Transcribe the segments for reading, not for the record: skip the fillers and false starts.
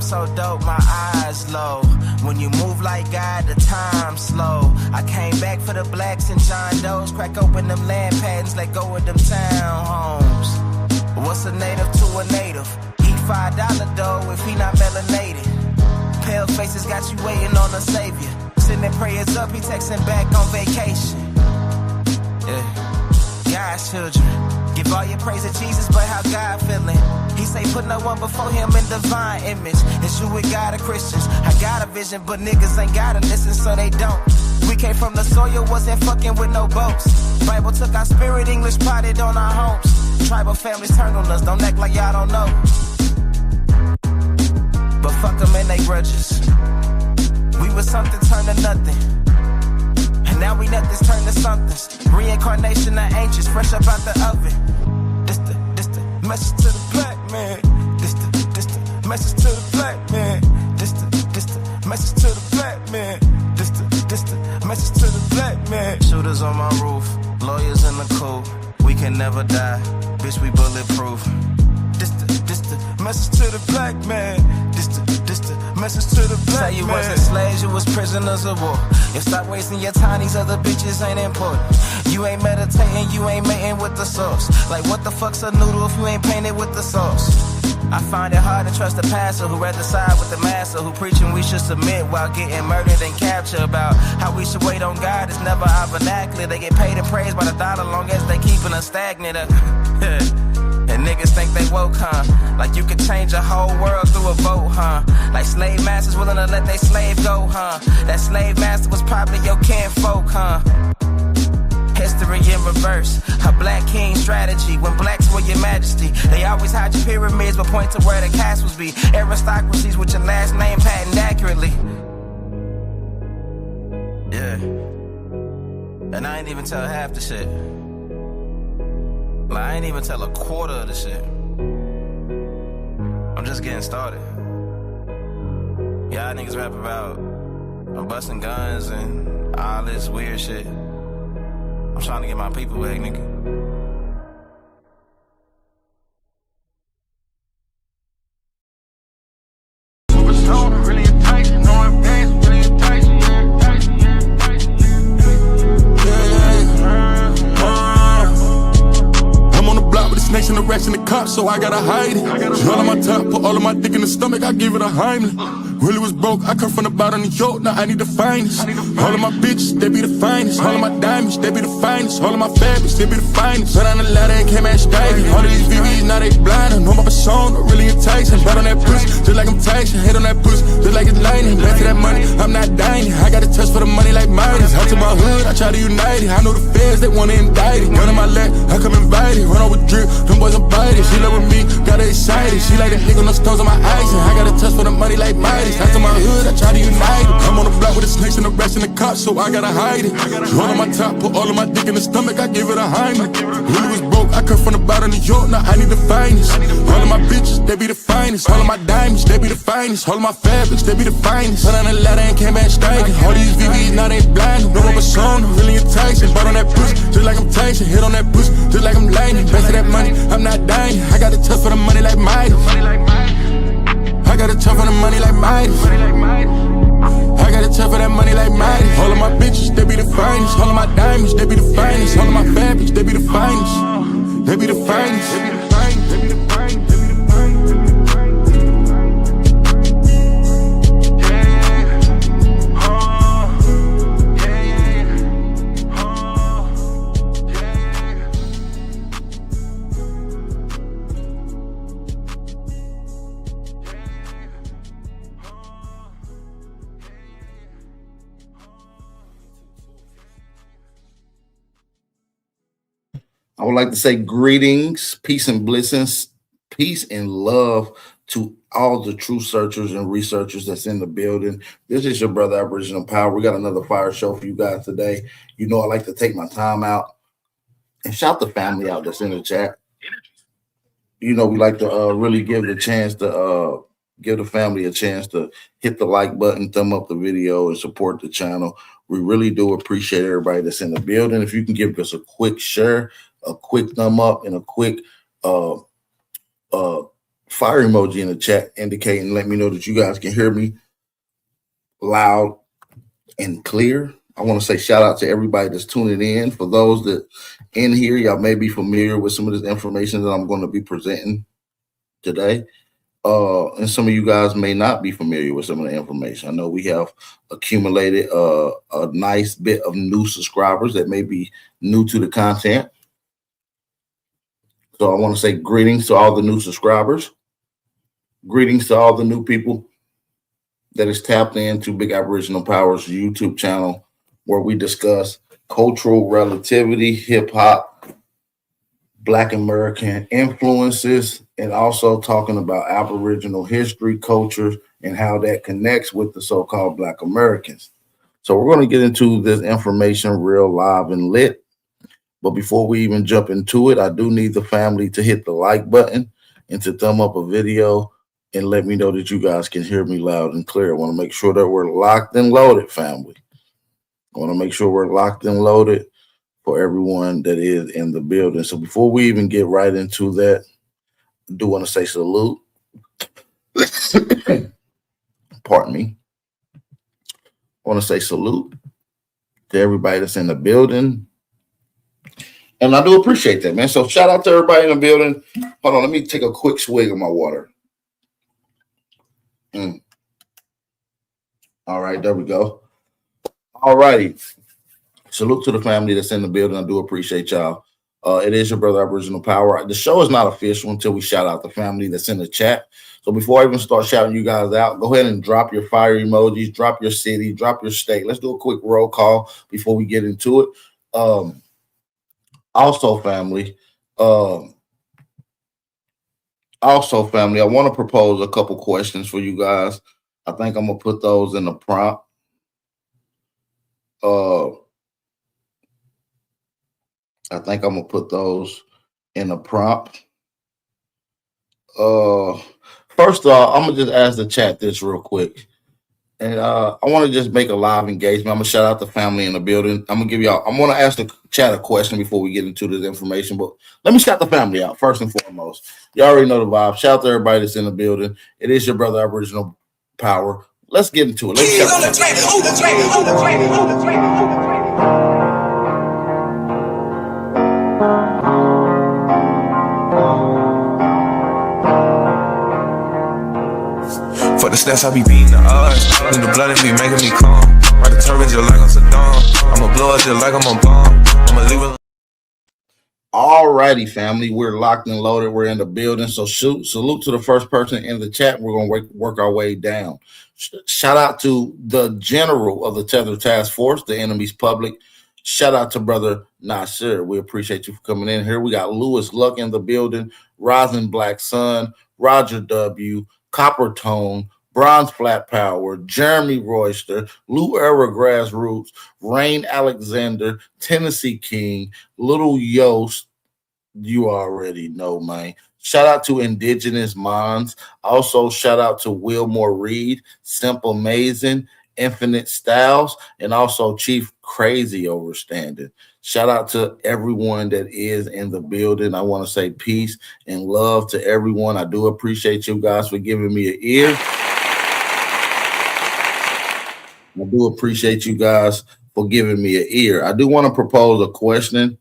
so dope, my eyes low. When you move like God, the time slow. I came back for the blacks and John Doe's. Crack open them land patents, let go of them townhomes. What's a native to a native? Eat $5 dough if he not melanated. Pale faces got you waiting on a savior. Sending prayers up, he texting back on vacation. Yeah, God's children. Give all your praise to Jesus, but how God feeling? He say put no one before him in divine image. It's you with God or Christians. I got a vision, but niggas ain't gotta listen, so they don't. We came from the soil, wasn't fucking with no boats. Bible took our spirit, English potted on our homes. Tribal families turned on us, don't act like y'all don't know. But fuck them and they grudges. We was something turned to nothing. And now we nothing's turned to somethings. Reincarnation of ancients, fresh up out the oven. This the message to the black man. This the message to the black man. This the message to the black man. This the message to the black man. Shooters on my roof, lawyers in the coop. We can never die, bitch, we bulletproof. This the message to the black man. This the message to the black man. Say you wasn't slaves, you was prisoners of war. You stop wasting your time, these other bitches ain't important. You ain't meditating, you ain't mating with the sauce. Like what the fuck's a noodle if you ain't painted with the sauce? I find it hard to trust the pastor who rather side with the master, who preaching we should submit while getting murdered and captured. About how we should wait on God, it's never our vernacular. They get paid and praised by the dollar long as they keeping us stagnant. And niggas think they woke, huh? Like you could change a whole world through a vote, huh? Like slave masters willing to let they slave go, huh? That slave master was probably your kinfolk, huh? History in reverse, a black king strategy. When blacks were your majesty, they always hide your pyramids but point to where the castles be. Aristocracies with your last name patented accurately. Yeah. And I ain't even tell half the shit. Like, I ain't even tell a quarter of the shit. I'm just getting started. Y'all niggas rap about busting guns and all this weird shit. I'm trying to get my people back, nigga. Snakes and the rats and the cops, so I gotta hide it. All on my top, put all of my dick in the stomach, I give it a Heimlich. Really was broke, I come from the bottom of New York, now I need the finest. All of my bitches, they be the finest. All of my diamonds, they be the finest. All of my fabrics, they be the finest. But on the ladder and came at Staggy. All of these VVs, now they blind. I know my persona, really enticing. Bite on that pussy, just like I'm Tyson. Hit on that pussy, just like it's lightning. Back to that money, I'm not dying. I got a touch for the money like Midas. Out to my hood, I try to unite it. I know the feds, they wanna indict it. Gun in my leg, I come invited. Run out with drip, them boys are biting. She love with me, got her excited. She like the nigga on the stones on my ice. And I got a touch for the money like Midas. Out to my hood, I try to unite it. I'm on the block with the snakes and the rats and the cops, so I gotta hide it. All on my top, put all of my dick in the stomach, I give it a Heimlich. Really was broke, I come from the bottom of New York, now I need the finest. All of my bitches, they be the finest. All of my diamonds, they be the finest. All of my fabrics, they be the finest. Put on the ladder and came back striking. All these VVs, now they blind. No rubber persona, really enticing. Bite on that pussy, just like I'm Tyson. Hit on that pussy, just like I'm lightning. Best of that money, I'm not dying. I got a touch for the money like Midas. I got a touch for the money like Midas. I got a touch for that money like Midas. All of my bitches, they be the finest. All of my diamonds, they be the finest. All of my fabrics, they be the finest. They be the finest. They be the finest. They be the finest. They be the finest. I would like to say greetings, peace and blessings, peace and love to all the true searchers and researchers that's in the building. This is your brother Aboriginal Power. We got another fire show for you guys today. You know I like to take my time out and shout the family out that's in the chat. You know we like to really give the chance to give the family a chance to hit the like button, thumb up the video, and support the channel. We really do appreciate everybody that's in the building. If you can give us a quick share, a quick thumb up, and a quick fire emoji in the chat indicating, let me know that you guys can hear me loud and clear. I want to say shout out to everybody that's tuning in. For those that in here, y'all may be familiar with some of this information that I'm going to be presenting today. And some of you guys may not be familiar with some of the information. I know we have accumulated a nice bit of new subscribers that may be new to the content. So I want to say greetings to all the new subscribers. Greetings to all the new people that is tapped into Big Aboriginal Power's YouTube channel, where we discuss cultural relativity, hip hop, Black American influences, and also talking about Aboriginal history, culture, and how that connects with the so-called Black Americans. So we're going to get into this information real live and lit. But before we even jump into it, I do need the family to hit the like button and to thumb up a video and let me know that you guys can hear me loud and clear. I want to make sure that we're locked and loaded, family. I want to make sure we're locked and loaded for everyone that is in the building. So before we even get right into that, I do want to say salute. Pardon me. I want to say salute to everybody that's in the building. And I do appreciate that, man. So shout out to everybody in the building. Hold on, let me take a quick swig of my water. All right, there we go. All righty. Salute to the family that's in the building. I do appreciate y'all. It is your brother Aboriginal Power. The show is not official until we shout out the family that's in the chat. So before I even start shouting you guys out, go ahead and drop your fire emojis, drop your city, drop your state. Let's do a quick roll call before we get into it. Also, family, I want to propose a couple questions for you guys. I think I'm gonna put those in the prompt. I think I'm gonna put those in a prompt. First off, I'm gonna just ask the chat this real quick. And I want to just make a live engagement. I'm gonna shout out the family in the building. I'm gonna ask the chat a question before we get into this information. But let me shout the family out first and foremost. You already know the vibe. Shout out to everybody that's in the building. It is your brother Aboriginal Power. Let's get into it. Let's shout For the stats, I be beating the odds. In the blood, it be making me calm. Ride the turbine just like I'm Saddam. I'ma blow it just like I'm a bomb. I'ma leave it. Alrighty, family. We're locked and loaded. We're in the building. So salute to the first person in the chat. We're gonna work our way down. Shout out to the general of the Tether Task Force, the enemy's public. Shout out to brother Nasir. We appreciate you for coming in here. We got Lewis Luck in the building, Rising Black Sun, Roger W., Copper Tone, Bronze Flat Power, Jeremy Royster, Lou Era Grassroots, Rain Alexander, Tennessee King, Little Yost. You already know, man. Shout out to Indigenous Minds. Also, shout out to Wilmore Reed, Simple Amazing, Infinite Styles, and also Chief Crazy Overstanding. Shout out to everyone that is in the building. I want to say peace and love to everyone. I do appreciate you guys for giving me an ear. I do appreciate you guys for giving me an ear. I do want to propose a question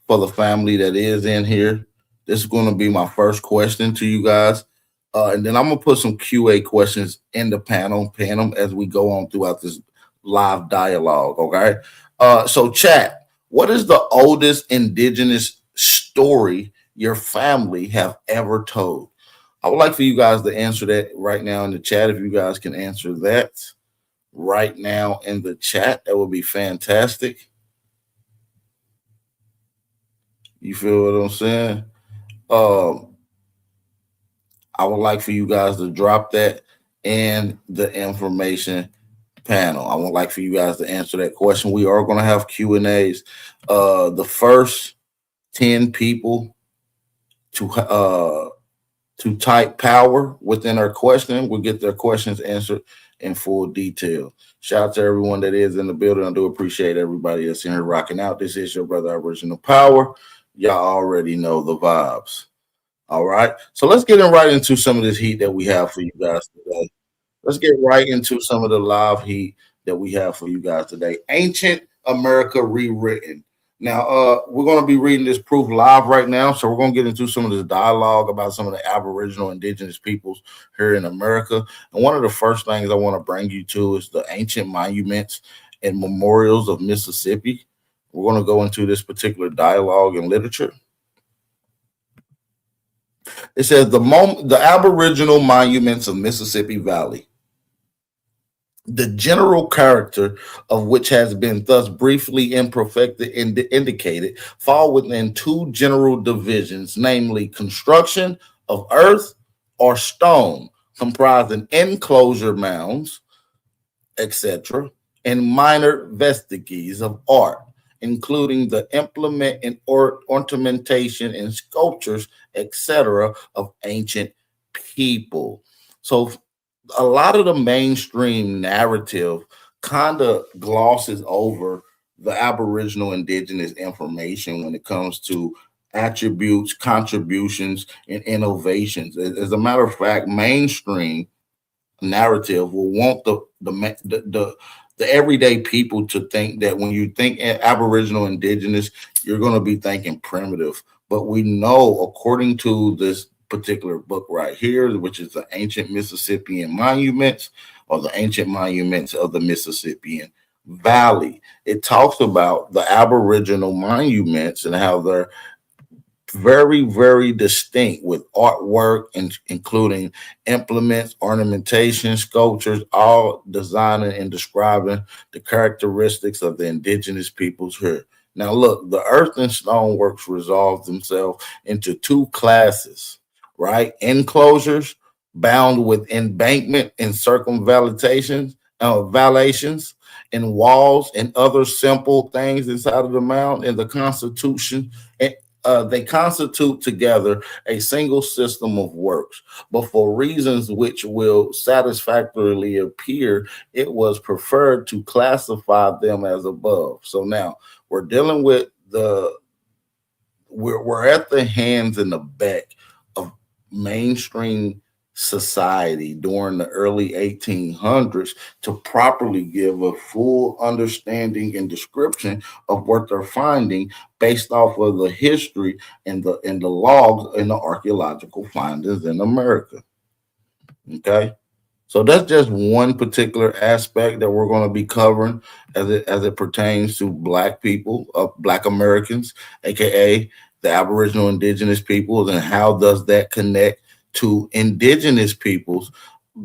for the family that is in here. This is going to be my first question to you guys. And then I'm going to put some QA questions in the panel, pan them as we go on throughout this live dialogue, okay? So chat. What is the oldest indigenous story your family have ever told? I would like for you guys to answer that right now in the chat. If you guys can answer that right now in the chat, that would be fantastic. You feel what I'm saying? I would like for you guys to drop that in the information panel. I would like for you guys to answer that question. We are going to have Q&As. The first 10 people to type power within our question will get their questions answered in full detail. Shout out to everyone that is in the building. I do appreciate everybody that's in here rocking out. This is your brother Aboriginal Power. Y'all already know the vibes. All right. So let's get in right into some of this heat that we have for you guys today. Let's get right into some of the live heat that we have for you guys today. Ancient America Rewritten. Now, we're going to be reading this proof live right now. So we're going to get into some of this dialogue about some of the Aboriginal indigenous peoples here in America. And one of the first things I want to bring you to is the ancient monuments and memorials of Mississippi. We're going to go into this particular dialogue and literature. It says the Aboriginal monuments of Mississippi Valley, the general character of which has been thus briefly imperfected and indicated, fall within two general divisions, namely construction of earth or stone, comprising enclosure mounds, etc., and minor vestiges of art, including the implement and ornamentation and sculptures, etc., of ancient people. So a lot of the mainstream narrative kind of glosses over the Aboriginal indigenous information when it comes to attributes, contributions, and innovations. As a matter of fact, mainstream narrative will want the everyday people to think that when you think Aboriginal indigenous, you're going to be thinking primitive. But we know, according to this particular book right here, which is the Ancient Mississippian Monuments or the Ancient Monuments of the Mississippian Valley, it talks about the Aboriginal monuments and how they're very, very distinct with artwork, including implements, ornamentation, sculptures, all designing and describing the characteristics of the indigenous peoples here. Now, look, the earth and stone works resolve themselves into two classes, right? Enclosures bound with embankment and circumvallations, valations, and walls and other simple things inside of the mound and the Constitution. They constitute together a single system of works, but for reasons which will satisfactorily appear, it was preferred to classify them as above. So now we're dealing with we're at the hands and the beck of mainstream society during the early 1800s to properly give a full understanding and description of what they're finding based off of the history and the logs and the archaeological findings in America. Okay. So that's just one particular aspect that we're going to be covering as it pertains to Black people, Black Americans, aka the Aboriginal indigenous peoples, and how does that connect to indigenous peoples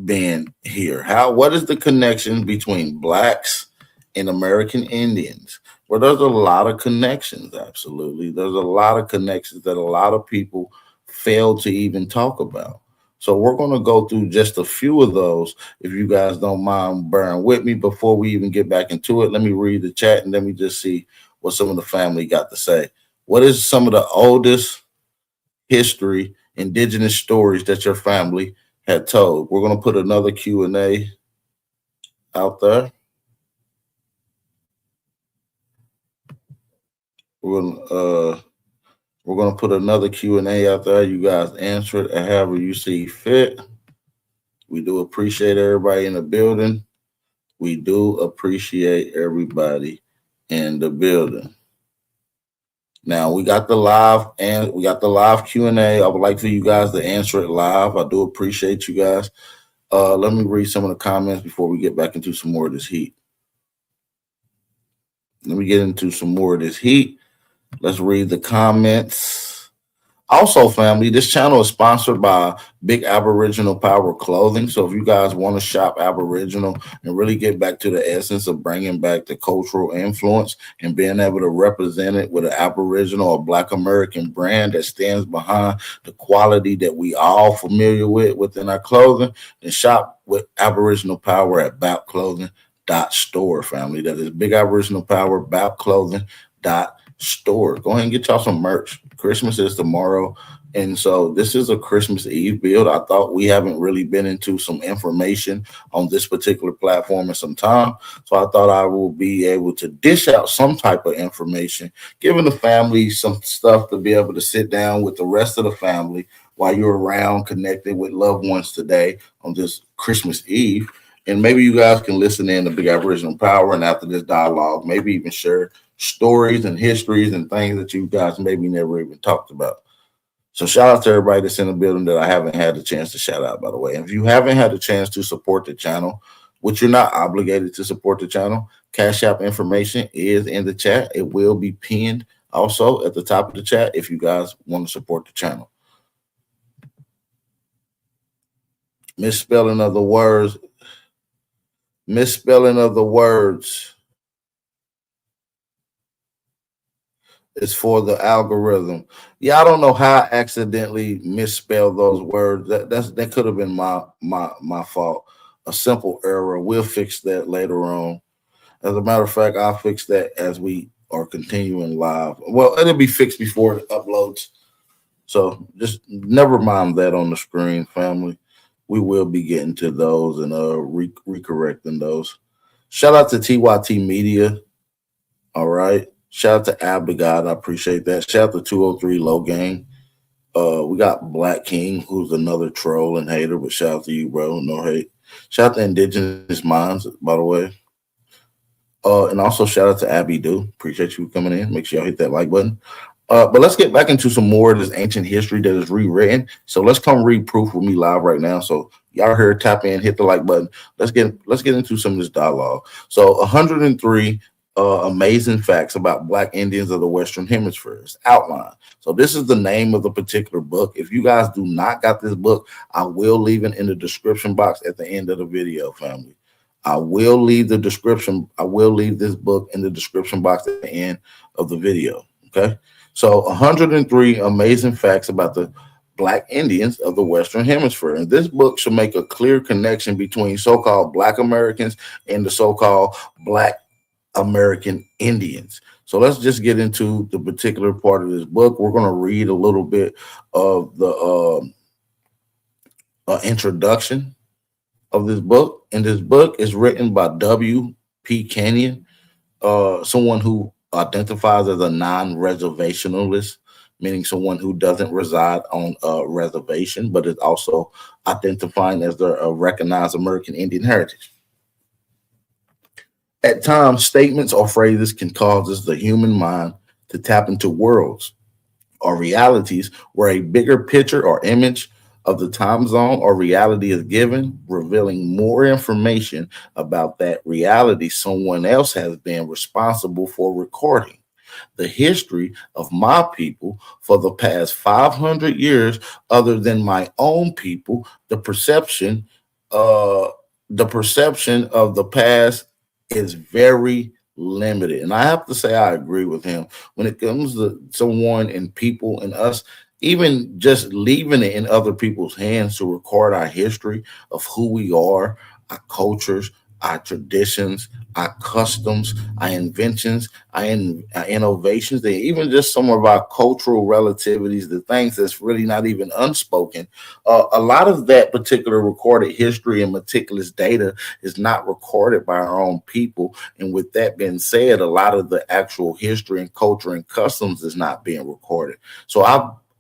being here? What is the connection between Blacks and American Indians? Well, there's a lot of connections, absolutely. There's a lot of connections that a lot of people fail to even talk about. So we're going to go through just a few of those, if you guys don't mind bearing with me. Before we even get back into it, let me read the chat and let me just see what some of the family got to say. What is some of the oldest history, indigenous stories that your family had told? We're going to put another Q&A out there. We're going to put another Q&A out there. You guys answer it however you see fit. We do appreciate everybody in the building. We do appreciate everybody in the building. Now we got the live Q&A. I would like for you guys to answer it live. I do appreciate you guys. Let me read some of the comments before we get back into some more of this heat. Let's read the comments. Also, family, this channel is sponsored by Big Aboriginal Power Clothing. So if you guys want to shop Aboriginal and really get back to the essence of bringing back the cultural influence and being able to represent it with an Aboriginal or Black American brand that stands behind the quality that we all familiar with within our clothing, then shop with Aboriginal Power at BAPclothing.store, family. That is Big Aboriginal Power, BAPclothing.store. Go ahead and get y'all some merch. Christmas is tomorrow, and so this is a Christmas Eve build. I thought we haven't really been into some information on this particular platform in some time, so I thought I will be able to dish out some type of information, giving the family some stuff to be able to sit down with the rest of the family while you're around connected with loved ones today on this Christmas Eve. And maybe you guys can listen in to Big Aboriginal Power, and after this dialogue, maybe even share stories and histories and things that you guys maybe never even talked about. So shout out to everybody that's in the building that I haven't had the chance to shout out, by the way. And if you haven't had a chance to support the channel, which you're not obligated to support the channel, Cash App information is in the chat. It will be pinned also at the top of the chat if you guys want to support the channel. Misspelling of the words. Misspelling of the words is for the algorithm. Yeah, I don't know how I accidentally misspelled those words. That could have been my fault. A simple error. We'll fix that later on. As a matter of fact, I'll fix that as we are continuing live. Well, it'll be fixed before it uploads. So just never mind that on the screen, family. We will be getting to those and recorrecting those. Shout out to TYT Media. All right. Shout out to Ab the God. I appreciate that. Shout out to 203 Low Gang. We got Black King, who's another troll and hater, but shout out to you, bro. No hate. Shout out to Indigenous Minds, by the way. And also shout out to Abby Do. Appreciate you coming in. Make sure y'all hit that like button. But let's get back into some more of this ancient history that is rewritten. So let's come read proof with me live right now. So y'all here, tap in, hit the like button. Let's get into some of this dialogue. So 103 amazing facts about Black Indians of the Western Hemisphere is outlined. So this is the name of the particular book. If you guys do not got this book, I will leave it in the description box at the end of the video, family. I will leave the description. I will leave this book in the description box at the end of the video. Okay. So 103 amazing facts about the Black Indians of the Western Hemisphere. And this book should make a clear connection between so-called Black Americans and the so-called Black American Indians. So let's just get into the particular part of this book. We're going to read a little bit of the introduction of this book. And this book is written by W.P. Kenyon, someone who identifies as a non-reservationalist, meaning someone who doesn't reside on a reservation, but is also identifying as a recognized American Indian heritage. At times, statements or phrases can cause the human mind to tap into worlds or realities where a bigger picture or image of the time zone or reality is given, revealing more information about that reality someone else has been responsible for recording. The history of my people for the past 500 years, other than my own people, the perception of the past is very limited. And I have to say, I agree with him. When it comes to someone and people and us, even just leaving it in other people's hands to record our history of who we are, our cultures, our traditions, our customs, our inventions, our innovations, and even just some of our cultural relativities, the things that's really not even unspoken. A lot of that particular recorded history and meticulous data is not recorded by our own people. And with that being said, a lot of the actual history and culture and customs is not being recorded. So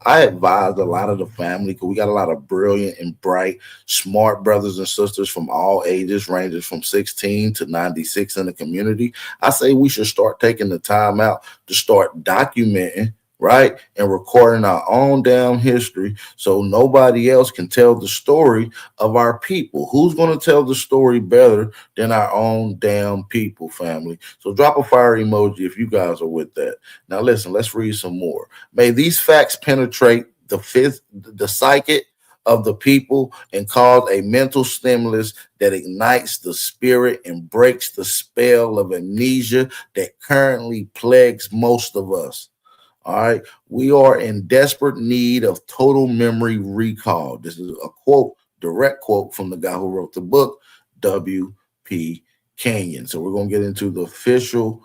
I advise a lot of the family, because we got a lot of brilliant and bright, smart brothers and sisters from all ages, ranges from 16 to 96 in the community. I say we should start taking the time out to start documenting, right, and recording our own damn history so nobody else can tell the story of our people. Who's going to tell the story better than our own damn people, family? So drop a fire emoji if you guys are with that. Now listen, let's read some more. May these facts penetrate the psyche of the people and cause a mental stimulus that ignites the spirit and breaks the spell of amnesia that currently plagues most of us. All right. We are in desperate need of total memory recall. This is a quote, direct quote from the guy who wrote the book, W.P. Kenyon. So we're going to get into the official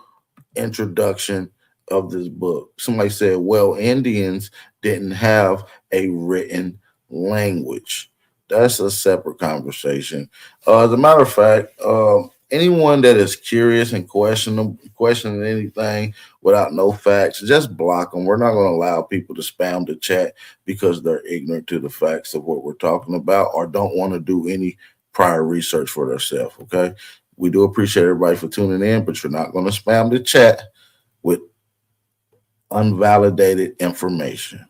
introduction of this book. Somebody said, well, Indians didn't have a written language. That's a separate conversation. As a matter of fact, anyone that is curious and questioning anything without no facts, just block them. We're not going to allow people to spam the chat because they're ignorant to the facts of what we're talking about or don't want to do any prior research for themselves. Okay. We do appreciate everybody for tuning in, but you're not going to spam the chat with unvalidated information.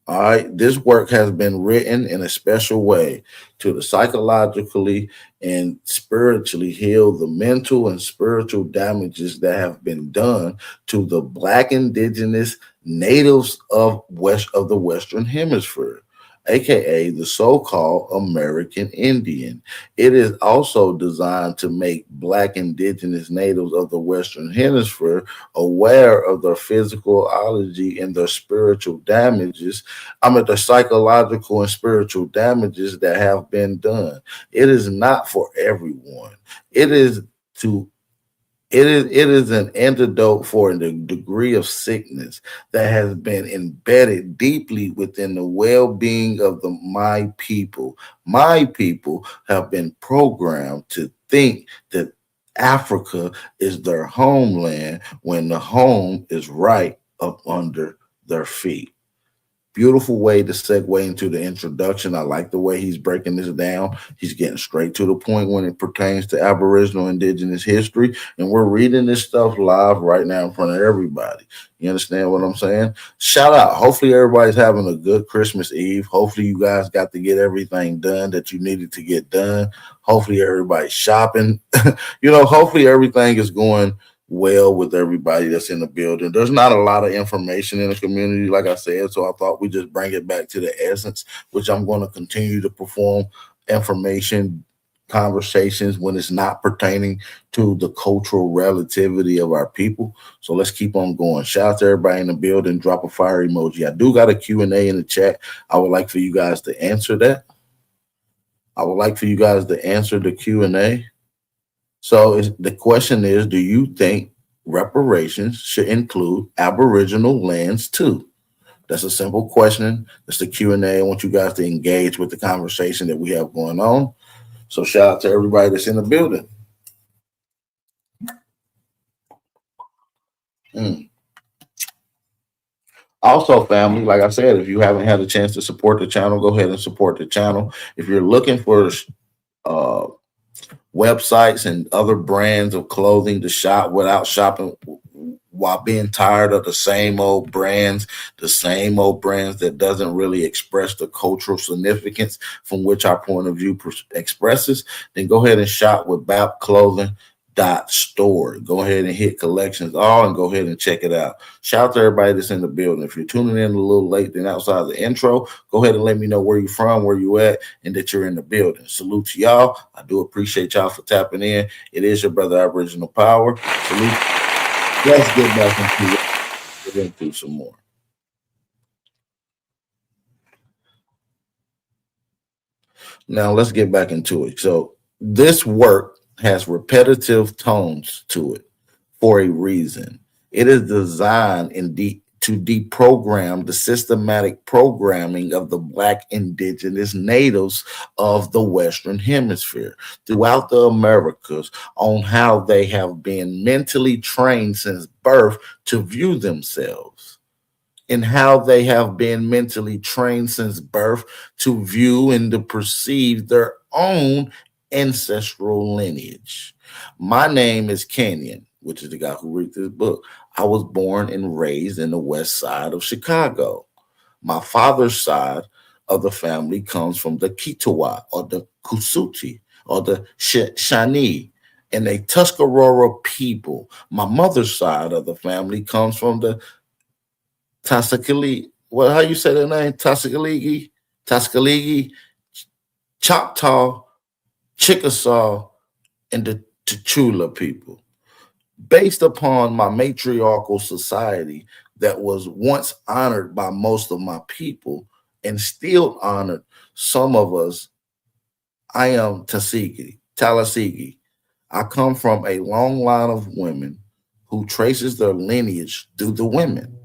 All right, this work has been written in a special way to psychologically and spiritually heal the mental and spiritual damages that have been done to the Black indigenous natives of the Western Hemisphere, aka the so-called American Indian. It is also designed to make Black indigenous natives of the Western Hemisphere aware of their physiology and their spiritual damages. The psychological and spiritual damages that have been done. It is not for everyone. To it is an antidote for the degree of sickness that has been embedded deeply within the well-being of my people. My people have been programmed to think that Africa is their homeland when the home is right up under their feet. Beautiful way to segue into the introduction. I like the way he's breaking this down. He's getting straight to the point when it pertains to Aboriginal Indigenous history. And we're reading this stuff live right now in front of everybody. You understand what I'm saying? Shout out. Hopefully everybody's having a good Christmas Eve. Hopefully you guys got to get everything done that you needed to get done. Hopefully everybody's shopping. Hopefully everything is going well with everybody that's in the building. There's not a lot of information in the community, like I said, so I thought we just bring it back to the essence, which I'm going to continue to perform information conversations when it's not pertaining to the cultural relativity of our people. So let's keep on going. Shout out to everybody in the building. Drop a fire emoji. I do got a Q&A in the chat. I would like for you guys to answer that. I would like for you guys to answer the Q&A. So the question is, do you think reparations should include Aboriginal lands too? That's a simple question. That's the Q&A. I want you guys to engage with the conversation that we have going on. So shout out to everybody that's in the building. Also, family, like I said, if you haven't had a chance to support the channel, go ahead and support the channel. If you're looking for websites and other brands of clothing to shop without shopping while being tired of the same old brands that doesn't really express the cultural significance from which our point of view expresses, then go ahead and shop with BapClothing.store. Go ahead and hit collections all and go ahead and check it out. Shout out to everybody that's in the building. If you're tuning in a little late than outside the intro, go ahead and let me know where you're from, where you at, and that you're in the building. Salute to y'all. I do appreciate y'all for tapping in. It is your brother Aboriginal Power. Salute. Let's get back into some more. Now let's get back into it. So this work has repetitive tones to it for a reason. It is designed to deprogram the systematic programming of the Black indigenous natives of the Western Hemisphere throughout the Americas on how they have been mentally trained since birth to view themselves, and how they have been mentally trained since birth to view and to perceive their own ancestral lineage. My name is Kenyon, which is the guy who wrote this book. I was born and raised in the west side of Chicago. My father's side of the family comes from the Kitawa or the Kusuti or the Shani and a Tuscarora people. My mother's side of the family comes from the Tascaligi. Well, how you say that name? Tascaligi, Choctaw, Chickasaw, and the Tchula people. Based upon my matriarchal society that was once honored by most of my people and still honored some of us, I am Talasigi. I come from a long line of women who traces their lineage through the women.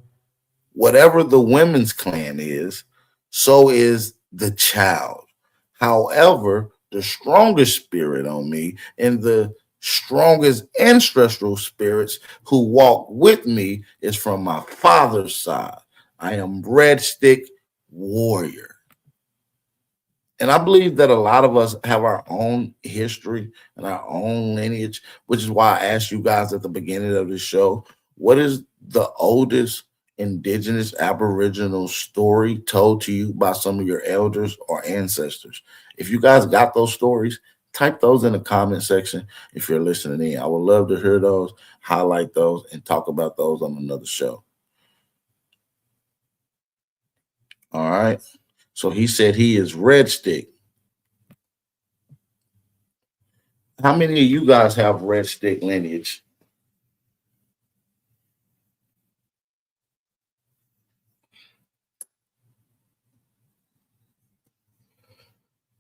Whatever the women's clan is, so is the child. However, the strongest spirit on me and the strongest ancestral spirits who walk with me is from my father's side. I am Red Stick Warrior. And I believe that a lot of us have our own history and our own lineage, which is why I asked you guys at the beginning of the show, what is the oldest indigenous aboriginal story told to you by some of your elders or ancestors? If you guys got those stories, type those in the comment section if you're listening in. I would love to hear those, highlight those, and talk about those on another show. All right. So he said he is Red Stick. How many of you guys have Red Stick lineage?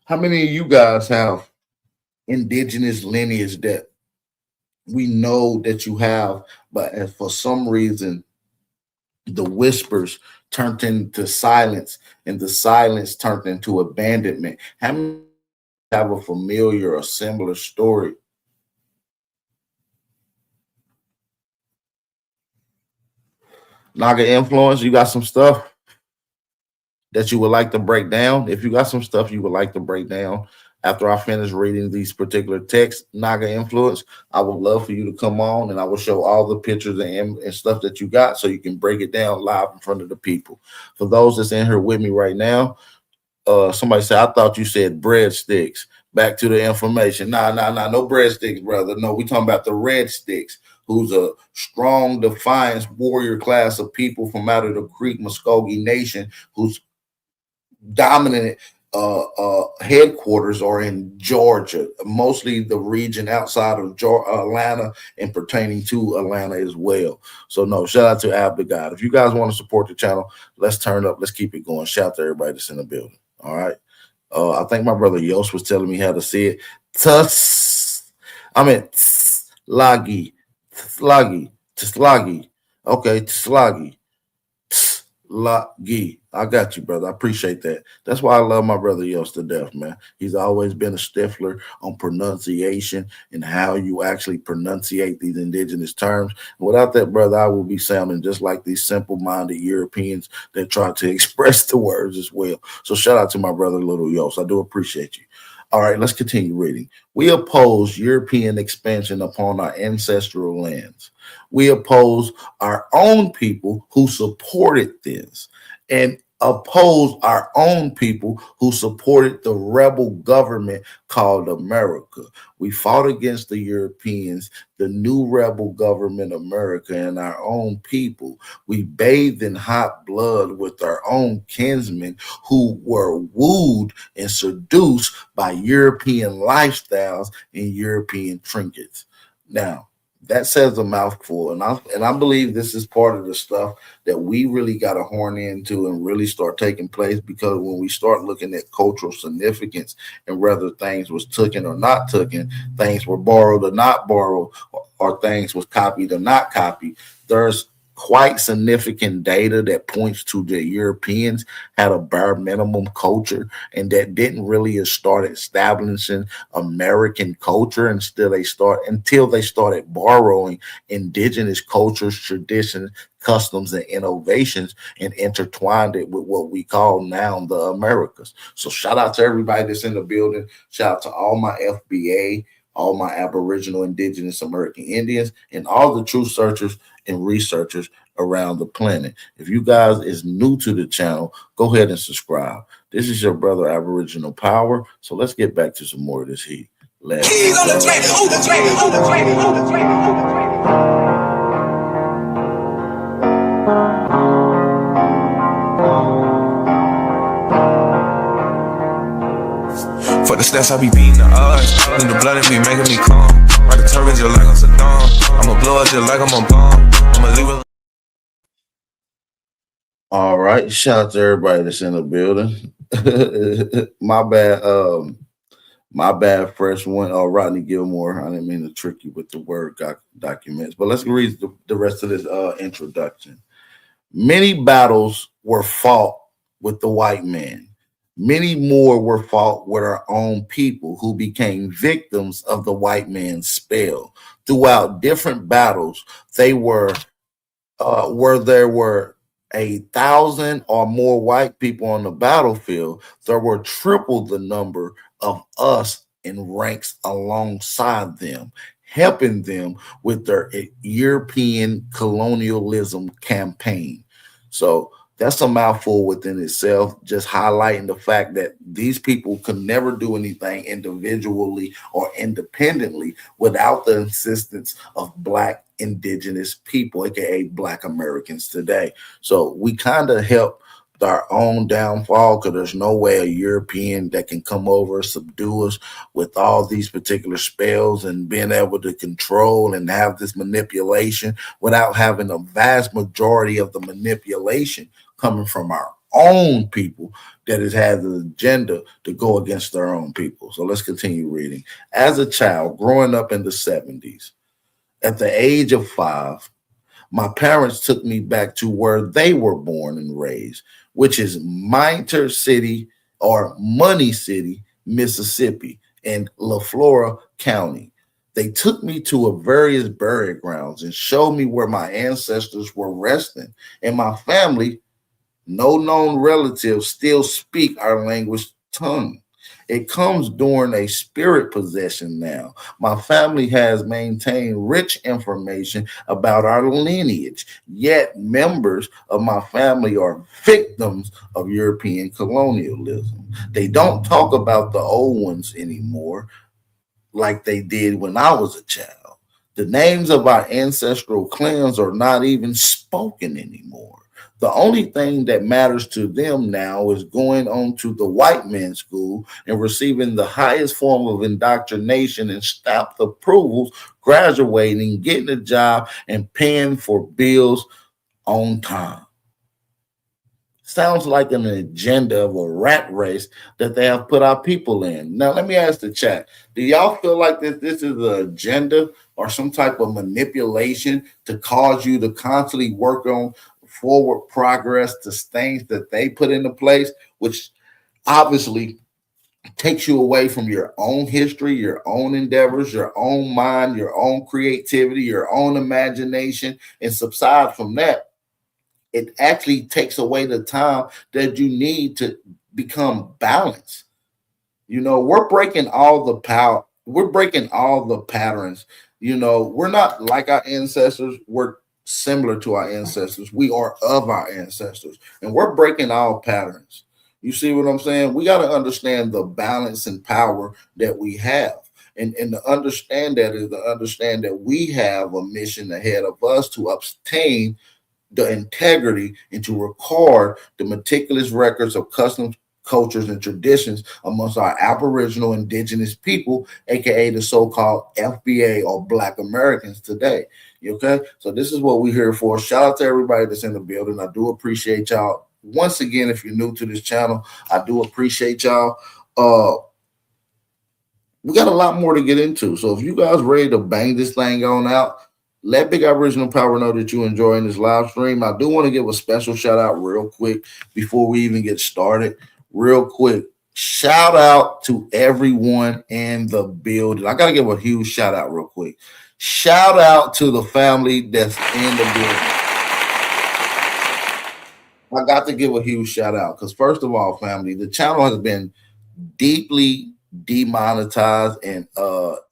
How many of you guys have indigenous lineage that we know that you have, but as for some reason, the whispers turned into silence and the silence turned into abandonment? How many have a familiar or similar story? Naga influence, you got some stuff that you would like to break down? If you got some stuff you would like to break down after I finish reading these particular texts, Naga influence, I would love for you to come on and I will show all the pictures and stuff that you got so you can break it down live in front of the people. For those that's in here with me right now, somebody said, I thought you said breadsticks. Back to the information. Nah, no breadsticks, brother. No, we talking about the Red Sticks, who's a strong defiance warrior class of people from out of the Creek Muskogee Nation, who's dominant headquarters are in Georgia, mostly the region outside of Atlanta and pertaining to Atlanta as well. So no, shout out to Abdegod. If you guys want to support the channel, let's turn up. Let's keep it going. Shout out to everybody that's in the building. All right. I think my brother Yost was telling me how to say it. Tslagi. Okay, Tslagi. Lagi. I got you, brother. I appreciate that. That's why I love my brother Yost to death, man. He's always been a stiffler on pronunciation and how you actually pronunciate these indigenous terms. And without that, brother, I will be sounding just like these simple-minded Europeans that try to express the words as well. So shout out to my brother Little Yost. I do appreciate you. All right, let's continue reading. We oppose European expansion upon our ancestral lands. We oppose our own people who supported this and oppose our own people who supported the rebel government called America. We fought against the Europeans, the new rebel government America, and our own people. We bathed in hot blood with our own kinsmen who were wooed and seduced by European lifestyles and European trinkets. Now, that says a mouthful, and I believe this is part of the stuff that we really got to horn into and really start taking place, because when we start looking at cultural significance and whether things was taken or not taken, things were borrowed or not borrowed, or things was copied or not copied, there's quite significant data that points to the Europeans had a bare minimum culture and that didn't really start establishing American culture until they started borrowing indigenous cultures, traditions, customs, and innovations and intertwined it with what we call now the Americas. So shout out to everybody that's in the building. Shout out to all my FBA, all my Aboriginal, Indigenous American Indians, and all the truth searchers and researchers around the planet. If you guys is new to the channel, go ahead and subscribe. This is your brother Aboriginal Power. So let's get back to some more of this heat. Let's For the stats, I be beating the odds. In the blood, it be making me calm. Ride the turbine just like I'm Saddam. I'ma blow up just like I'm a bomb. I'ma leave it. All right. Shout out to everybody that's in the building. My bad, fresh one. Rodney Gilmore. I didn't mean to trick you with the word documents, but let's read the rest of this introduction. Many battles were fought with the white man. Many more were fought with our own people who became victims of the white man's spell. Throughout different battles, they where there were 1,000 or more white people on the battlefield, there were triple the number of us in ranks alongside them, helping them with their European colonialism campaign. So that's a mouthful within itself, just highlighting the fact that these people could never do anything individually or independently without the assistance of Black indigenous people, aka Black Americans today. So we kind of help our own downfall because there's no way a European that can come over, subdue us with all these particular spells and being able to control and have this manipulation without having a vast majority of the manipulation coming from our own people that has had the agenda to go against their own people. So let's continue reading. As a child growing up in the 70s, at the age of 5, my parents took me back to where they were born and raised, which is Minter City or Money City, Mississippi, in LaFlora County. They took me to a various burial grounds and showed me where my ancestors were resting. And my family, no known relatives, still speak our language tongue. It comes during a spirit possession now. My family has maintained rich information about our lineage, yet members of my family are victims of European colonialism. They don't talk about the old ones anymore like they did when I was a child. The names of our ancestral clans are not even spoken anymore. The only thing that matters to them now is going on to the white man's school and receiving the highest form of indoctrination and stamped approvals, graduating, getting a job, and paying for bills on time. Sounds like an agenda of a rat race that they have put our people in. Now, let me ask the chat. Do y'all feel like this is an agenda or some type of manipulation to cause you to constantly work on forward progress to things that they put into place, which obviously takes you away from your own history, your own endeavors, your own mind, your own creativity, your own imagination, and subside from that? It actually takes away the time that you need to become balanced. You know, we're breaking all the power, we're breaking all the patterns. You know, we're not like our ancestors, we're similar to our ancestors. We are of our ancestors, and we're breaking all patterns. You see what I'm saying? We got to understand the balance and power that we have. And to understand that is to understand that we have a mission ahead of us to obtain the integrity and to record the meticulous records of customs, cultures, and traditions amongst our Aboriginal indigenous people, aka the so-called FBA or Black Americans today. Okay, so this is what we're here for. Shout out to everybody that's in the building. I do appreciate y'all. Once again, if you're new to this channel, I do appreciate y'all. We got a lot more to get into. So if you guys ready to bang this thing on out, let Big Aboriginal Power know that you're enjoying this live stream. I do want to give a special shout out real quick before we even get started. Real quick, shout out to everyone in the building. I got to give a huge shout out real quick. Shout out to the family that's in the building. I got to give a huge shout out because, first of all, family, the channel has been deeply demonetized and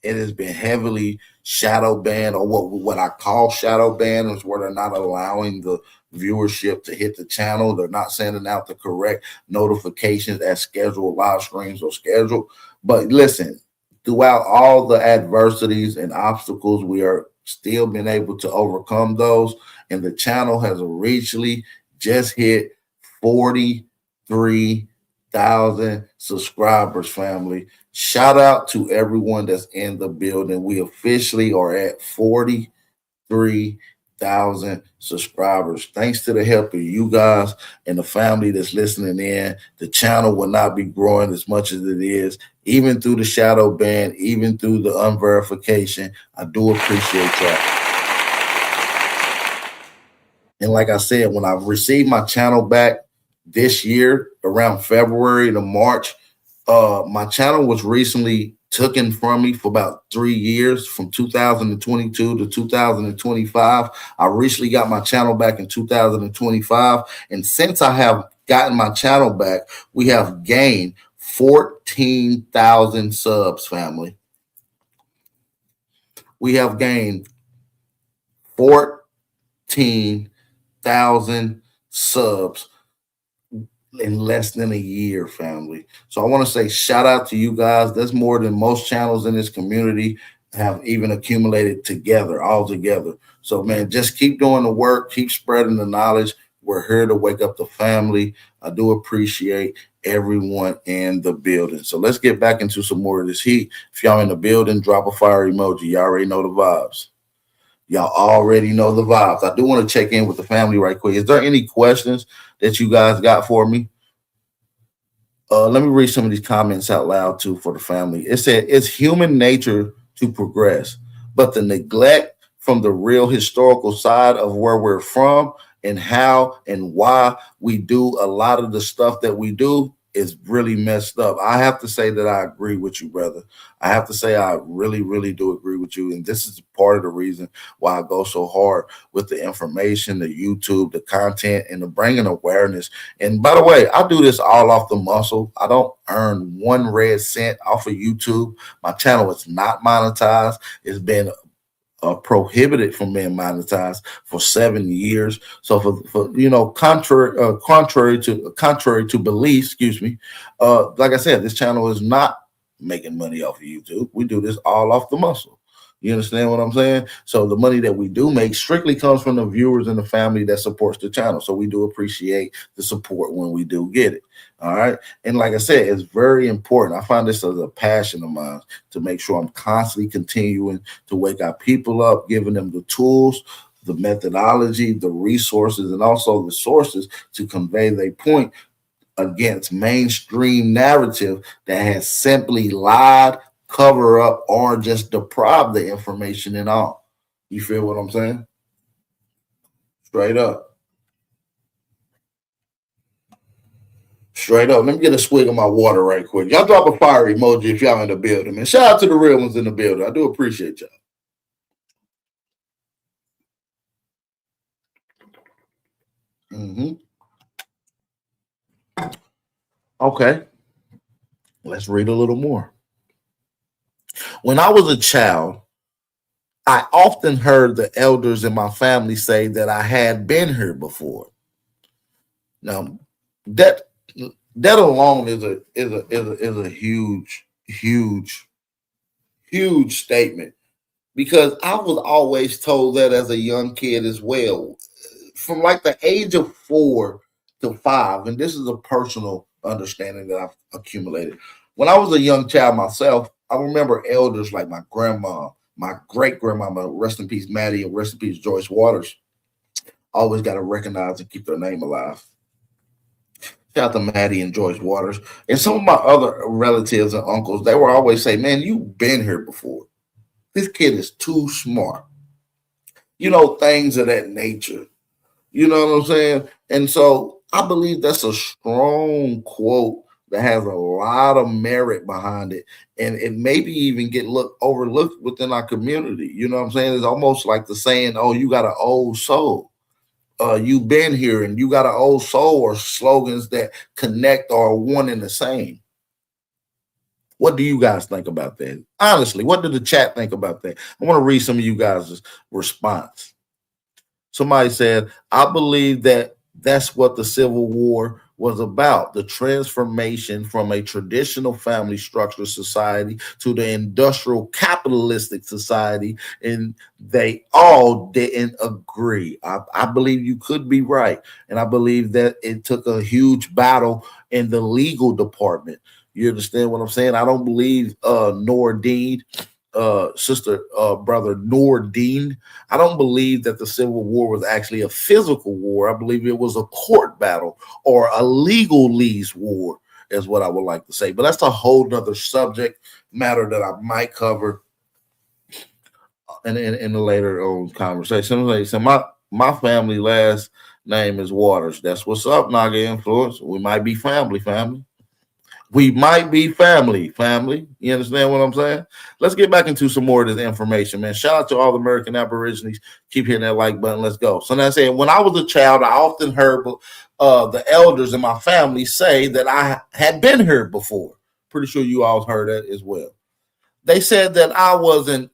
it has been heavily shadow banned, or what I call shadow ban, is where they're not allowing the viewership to hit the channel. They're not sending out the correct notifications as scheduled live streams or scheduled. But listen, throughout all the adversities and obstacles, we are still been able to overcome those. And the channel has recently just hit 43,000 subscribers, family. Shout out to everyone that's in the building. We officially are at 43,000 subscribers. Thanks to the help of you guys and the family that's listening in, the channel will not be growing as much as it is, even through the shadow ban, even through the unverification. I do appreciate that. And like I said, when I receive my channel back, this year, around February to March, my channel was recently taken from me for about 3 years, from 2022 to 2025. I recently got my channel back in 2025. And since I have gotten my channel back, we have gained 14,000 subs, family. We have gained 14,000 subs in less than a year, family. So I want to say shout out to you guys. That's more than most channels in this community have even accumulated together, all together. So, man, just keep doing the work, keep spreading the knowledge. We're here to wake up the family. I do appreciate everyone in the building. So let's get back into some more of this heat. If y'all in the building, drop a fire emoji. Y'all already know the vibes. Y'all already know the vibes. I do want to check in with the family right quick. Is there any questions that you guys got for me? Let me read some of these comments out loud too for the family. It said, it's human nature to progress, but the neglect from the real historical side of where we're from and how and why we do a lot of the stuff that we do is really messed up. I have to say that I agree with you, brother. I have to say I really, really do agree with you. And this is part of the reason why I go so hard with the information, the YouTube, the content, and the bringing awareness. And by the way, I do this all off the muscle. I don't earn 1 red cent off of YouTube. My channel is not monetized. It's been prohibited from being monetized for 7 years. So for you know, contrary to belief, excuse me, like I said, this channel is not making money off of YouTube. We do this all off the muscle. You understand what I'm saying? So the money that we do make strictly comes from the viewers and the family that supports the channel. So we do appreciate the support when we do get it. All right. And like I said, it's very important. I find this as a passion of mine to make sure I'm constantly continuing to wake our people up, giving them the tools, the methodology, the resources, and also the sources to convey their point against mainstream narrative that has simply lied, cover up, or just deprive the information and all. You feel what I'm saying? Straight up. Straight up. Let me get a swig of my water right quick. Y'all drop a fire emoji if y'all in the building, man. Shout out to the real ones in the building. I do appreciate y'all. Okay. Let's read a little more. When I was a child, I often heard the elders in my family say that I had been here before. Now, that alone is a huge statement, because I was always told that as a young kid as well, from like the age of 4 to 5, and this is a personal understanding that I've accumulated. When I was a young child myself, I remember elders like my grandma, my great grandmama, rest in peace Maddie, and rest in peace Joyce Waters. Always got to recognize and keep their name alive. Shout out to Maddie and Joyce Waters. And some of my other relatives and uncles, they were always say, man, you've been here before. This kid is too smart. You know, things of that nature. You know what I'm saying? And so I believe that's a strong quote that has a lot of merit behind it. And it maybe even get overlooked within our community. You know what I'm saying? It's almost like the saying, oh, you got an old soul. You've been here and you got an old soul, or slogans that connect or are one and the same. What do you guys think about that? Honestly, what did the chat think about that? I want to read some of you guys' response. Somebody said, I believe that that's what the Civil War was about, the transformation from a traditional family structure society to the industrial capitalistic society, and they all didn't agree. I believe you could be right, and I believe that it took a huge battle in the legal department. You understand what I'm saying? I don't believe Nordine, brother Nordine, I don't believe that the Civil War was actually a physical war. I believe it was a court battle or a legalese war, is what I would like to say. But that's a whole nother subject matter that I might cover in a later conversation. So my family last name is Waters. That's what's up, Naga Influence. We might be family, family. We might be family, family. You understand what I'm saying? Let's get back into some more of this information, man. Shout out to all the American Aborigines. Keep hitting that like button. Let's go. So now saying, when I was a child, I often heard the elders in my family say that I had been here before. Pretty sure you all heard that as well. They said that I wasn't.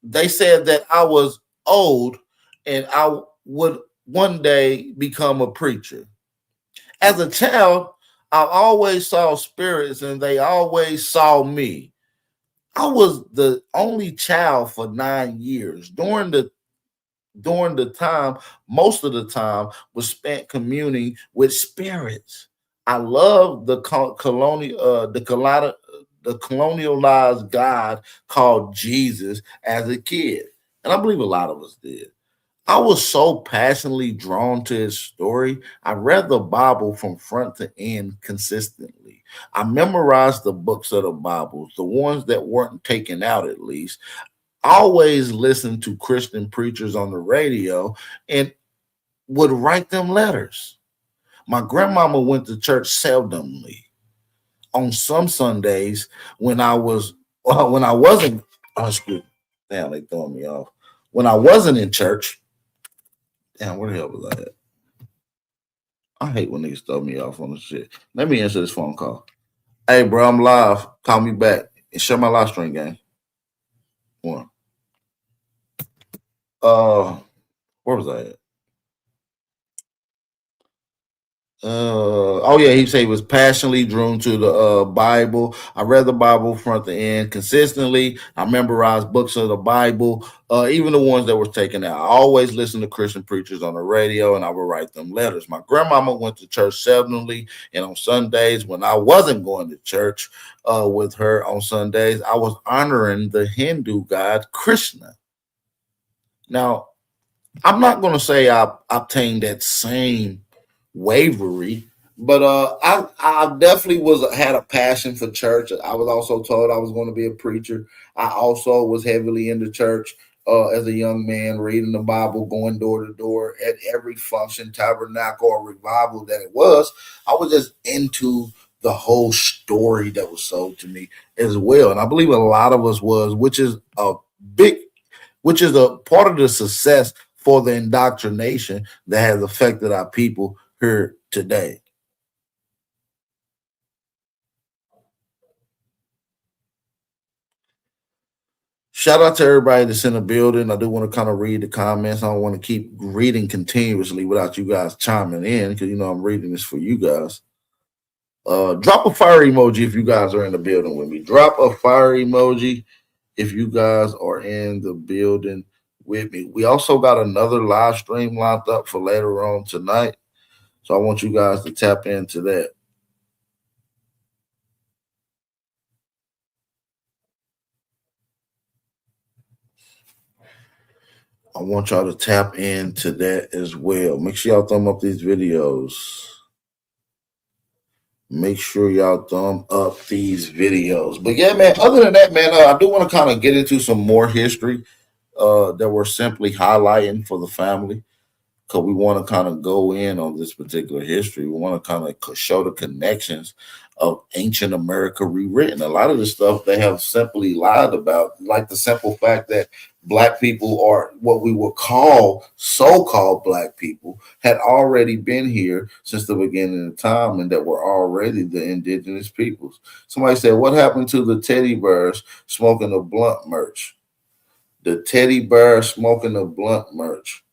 They said that I was old and I would one day become a preacher. As a child, I always saw spirits and they always saw me. I was the only child for 9 years. During the time, most of the time was spent communing with spirits. I love the colonialized God called Jesus as a kid, and I believe a lot of us did. I was so passionately drawn to his story. I read the Bible from front to end consistently. I memorized the books of the Bible, the ones that weren't taken out at least. I always listened to Christian preachers on the radio and would write them letters. My grandmama went to church seldomly. On some Sundays, when I was when I wasn't, oh, excuse me. Damn, they throwing me off. When I wasn't in church, damn, where the hell was I at? I hate when niggas throw me off on the shit. Let me answer this phone call. Hey, bro, I'm live. Call me back and share my live stream game. One. Where was I at? Oh yeah, he said he was passionately drawn to the Bible. I read the Bible front to end consistently. I memorized books of the Bible, even the ones that were taken out. I always listened to Christian preachers on the radio, and I would write them letters. My grandmama went to church seldomly, and on Sundays when I wasn't going to church with her on Sundays, I was honoring the Hindu god Krishna. Now, I'm not going to say I obtained that same wavery, but I definitely had a passion for church. I was also told I was going to be a preacher. I also was heavily into church as a young man, reading the Bible, going door to door at every function, tabernacle, or revival that it was. I was just into the whole story that was sold to me as well, and I believe a lot of us was, big, which is a part of the success for the indoctrination that has affected our people here today. Shout out to everybody that's in the building. I do want to kind of read the comments. I don't want to keep reading continuously without you guys chiming in because I'm reading this for you guys. Drop a fire emoji if you guys are in the building with me. Drop a fire emoji if you guys are in the building with me. We also got another live stream lined up for later on tonight. So I want you guys to tap into that. I want y'all to tap into that as well. Make sure y'all thumb up these videos. Make sure y'all thumb up these videos. But yeah, man, other than that, man, I do want to kind of get into some more history that we're simply highlighting for the family, because we want to kind of go in on this particular history. We want to kind of show the connections of ancient America rewritten. A lot of the stuff they have simply lied about, like the simple fact that Black people, or what we would call so-called Black people, had already been here since the beginning of time, and that were already the indigenous peoples. Somebody said, what happened to the teddy bears smoking the blunt merch? The teddy bear smoking the blunt merch.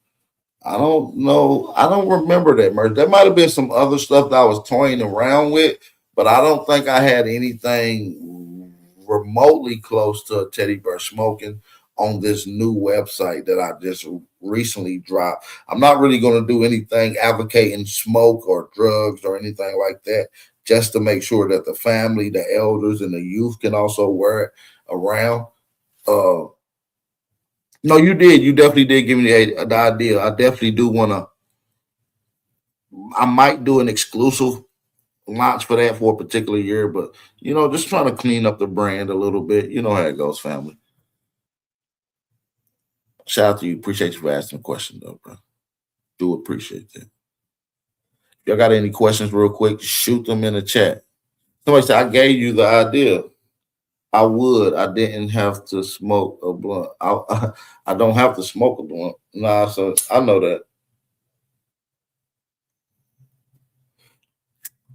I don't know. I don't remember that merch. There might have been some other stuff that I was toying around with, but I don't think I had anything remotely close to a teddy bear smoking on this new website that I just recently dropped. I'm not really going to do anything advocating smoke or drugs or anything like that, just to make sure that the family, the elders, and the youth can also wear it around. No, you did. You definitely did give me the idea. I definitely do want to. I might do an exclusive launch for that for a particular year, but just trying to clean up the brand a little bit. You know how it goes, family. Shout out to you. Appreciate you for asking the question, though, bro. Do appreciate that. Y'all got any questions real quick? Shoot them in the chat. Somebody said, I gave you the idea. I would. I didn't have to smoke a blunt. I don't have to smoke a blunt. Nah, so I know that.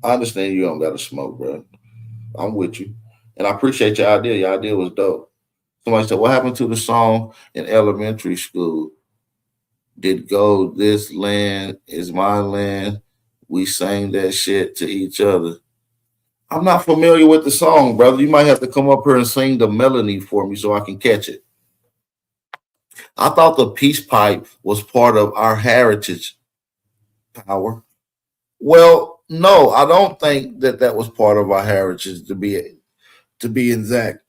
I understand you don't got to smoke, bro. I'm with you. And I appreciate your idea. Your idea was dope. Somebody said, what happened to the song in elementary school? Did go, this land is my land. We sang that shit to each other. I'm not familiar with the song, brother. You might have to come up here and sing the melody for me so I can catch it. I thought the peace pipe was part of our heritage power. Well, no, I don't think that that was part of our heritage to be exact.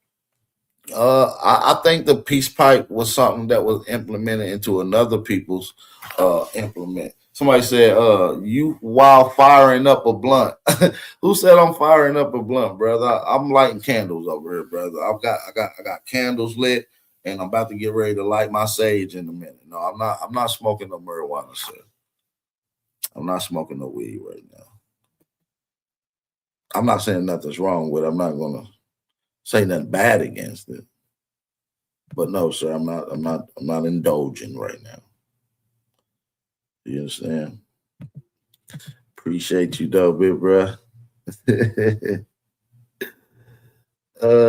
I think the peace pipe was something that was implemented into another people's implement. Somebody said, you while firing up a blunt. Who said I'm firing up a blunt, brother? I'm lighting candles over here, brother. I got candles lit and I'm about to get ready to light my sage in a minute. No, I'm not smoking no marijuana, sir. I'm not smoking no weed right now. I'm not saying nothing's wrong with it. I'm not gonna say nothing bad against it. But no, sir, I'm not indulging right now. You understand? Appreciate you though, big bro.